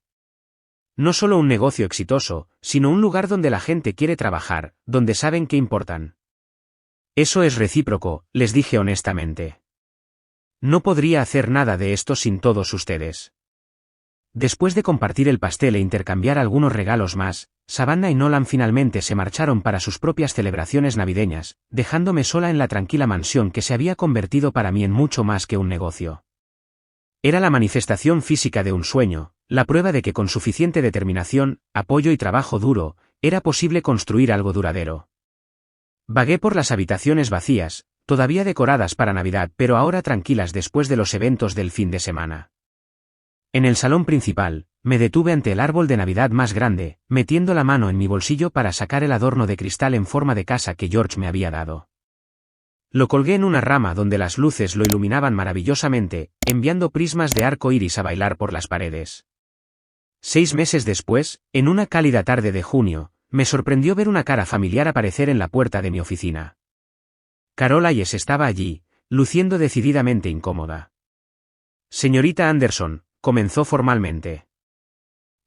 No solo un negocio exitoso, sino un lugar donde la gente quiere trabajar, donde saben que importan. Eso es recíproco, les dije honestamente. No podría hacer nada de esto sin todos ustedes. Después de compartir el pastel e intercambiar algunos regalos más, Savannah y Nolan finalmente se marcharon para sus propias celebraciones navideñas, dejándome sola en la tranquila mansión que se había convertido para mí en mucho más que un negocio. Era la manifestación física de un sueño, la prueba de que con suficiente determinación, apoyo y trabajo duro, era posible construir algo duradero. Vagué por las habitaciones vacías, todavía decoradas para Navidad pero ahora tranquilas después de los eventos del fin de semana. En el salón principal, me detuve ante el árbol de Navidad más grande, metiendo la mano en mi bolsillo para sacar el adorno de cristal en forma de casa que George me había dado. Lo colgué en una rama donde las luces lo iluminaban maravillosamente, enviando prismas de arco iris a bailar por las paredes. 6 meses después, en una cálida tarde de junio, Me sorprendió ver una cara familiar aparecer en la puerta de mi oficina. Carol Hayes estaba allí, luciendo decididamente incómoda. Señorita Anderson, comenzó formalmente.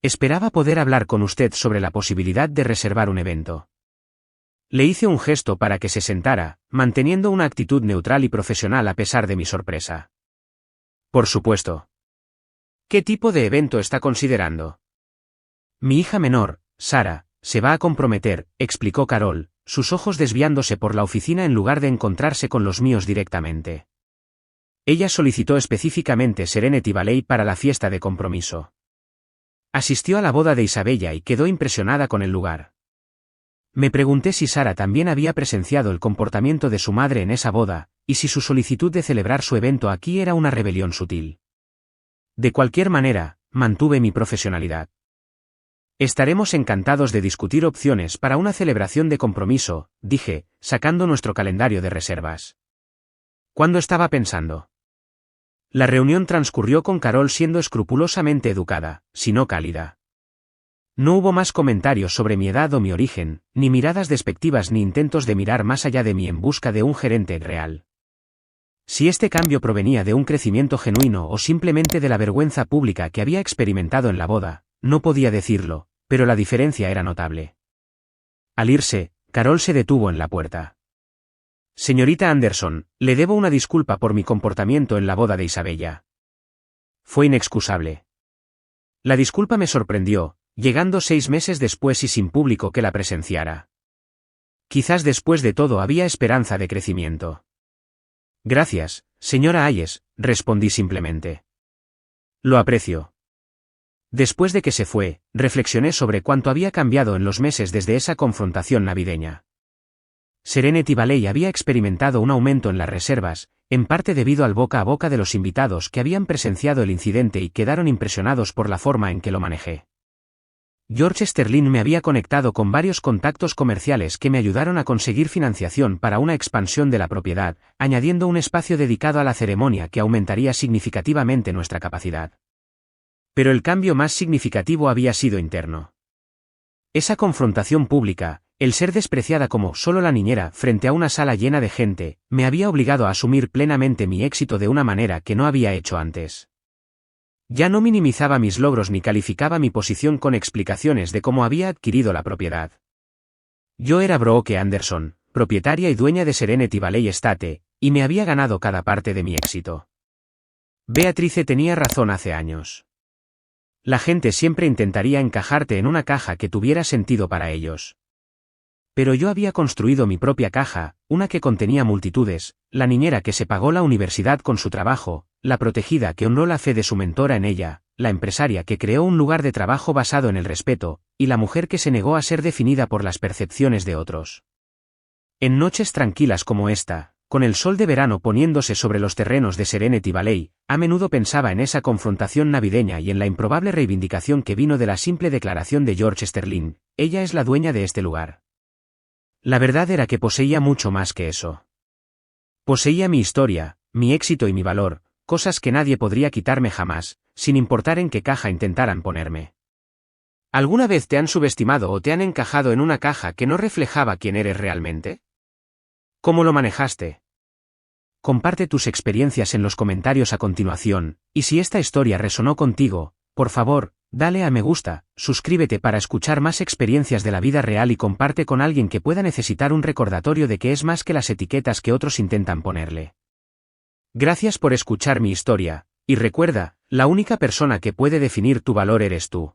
Esperaba poder hablar con usted sobre la posibilidad de reservar un evento. Le hice un gesto para que se sentara, manteniendo una actitud neutral y profesional a pesar de mi sorpresa. Por supuesto. ¿Qué tipo de evento está considerando? Mi hija menor, Sara, se va a comprometer, explicó Carol, sus ojos desviándose por la oficina en lugar de encontrarse con los míos directamente. Ella solicitó específicamente Serenity Valley para la fiesta de compromiso. Asistió a la boda de Isabella y quedó impresionada con el lugar. Me pregunté si Sara también había presenciado el comportamiento de su madre en esa boda, y si su solicitud de celebrar su evento aquí era una rebelión sutil. De cualquier manera, mantuve mi profesionalidad. Estaremos encantados de discutir opciones para una celebración de compromiso, dije, sacando nuestro calendario de reservas. ¿Cuándo estaba pensando? La reunión transcurrió con Carol siendo escrupulosamente educada, si no cálida. No hubo más comentarios sobre mi edad o mi origen, ni miradas despectivas ni intentos de mirar más allá de mí en busca de un gerente real. Si este cambio provenía de un crecimiento genuino o simplemente de la vergüenza pública que había experimentado en la boda, no podía decirlo, pero la diferencia era notable. Al irse, Carol se detuvo en la puerta. Señorita Anderson, le debo una disculpa por mi comportamiento en la boda de Isabella. Fue inexcusable. La disculpa me sorprendió, llegando 6 meses después y sin público que la presenciara. Quizás después de todo había esperanza de crecimiento. Gracias, señora Hayes, respondí simplemente. Lo aprecio. Después de que se fue, reflexioné sobre cuánto había cambiado en los meses desde esa confrontación navideña. Serenity Valley había experimentado un aumento en las reservas, en parte debido al boca a boca de los invitados que habían presenciado el incidente y quedaron impresionados por la forma en que lo manejé. George Sterling me había conectado con varios contactos comerciales que me ayudaron a conseguir financiación para una expansión de la propiedad, añadiendo un espacio dedicado a la ceremonia que aumentaría significativamente nuestra capacidad. Pero el cambio más significativo había sido interno. Esa confrontación pública, el ser despreciada como solo la niñera frente a una sala llena de gente, me había obligado a asumir plenamente mi éxito de una manera que no había hecho antes. Ya no minimizaba mis logros ni calificaba mi posición con explicaciones de cómo había adquirido la propiedad. Yo era Brooke Anderson, propietaria y dueña de Serenity Valley Estate, y me había ganado cada parte de mi éxito. Beatrice tenía razón hace años. La gente siempre intentaría encajarte en una caja que tuviera sentido para ellos. Pero yo había construido mi propia caja, una que contenía multitudes, la niñera que se pagó la universidad con su trabajo, la protegida que honró la fe de su mentora en ella, la empresaria que creó un lugar de trabajo basado en el respeto, y la mujer que se negó a ser definida por las percepciones de otros. En noches tranquilas como esta, con el sol de verano poniéndose sobre los terrenos de Serenity Valley, a menudo pensaba en esa confrontación navideña y en la improbable reivindicación que vino de la simple declaración de George Sterling: ella es la dueña de este lugar. La verdad era que poseía mucho más que eso. Poseía mi historia, mi éxito y mi valor, cosas que nadie podría quitarme jamás, sin importar en qué caja intentaran ponerme. ¿Alguna vez te han subestimado o te han encajado en una caja que no reflejaba quién eres realmente? ¿Cómo lo manejaste? Comparte tus experiencias en los comentarios a continuación, y si esta historia resonó contigo, por favor, dale a me gusta, suscríbete para escuchar más experiencias de la vida real y comparte con alguien que pueda necesitar un recordatorio de que es más que las etiquetas que otros intentan ponerle. Gracias por escuchar mi historia, y recuerda, la única persona que puede definir tu valor eres tú.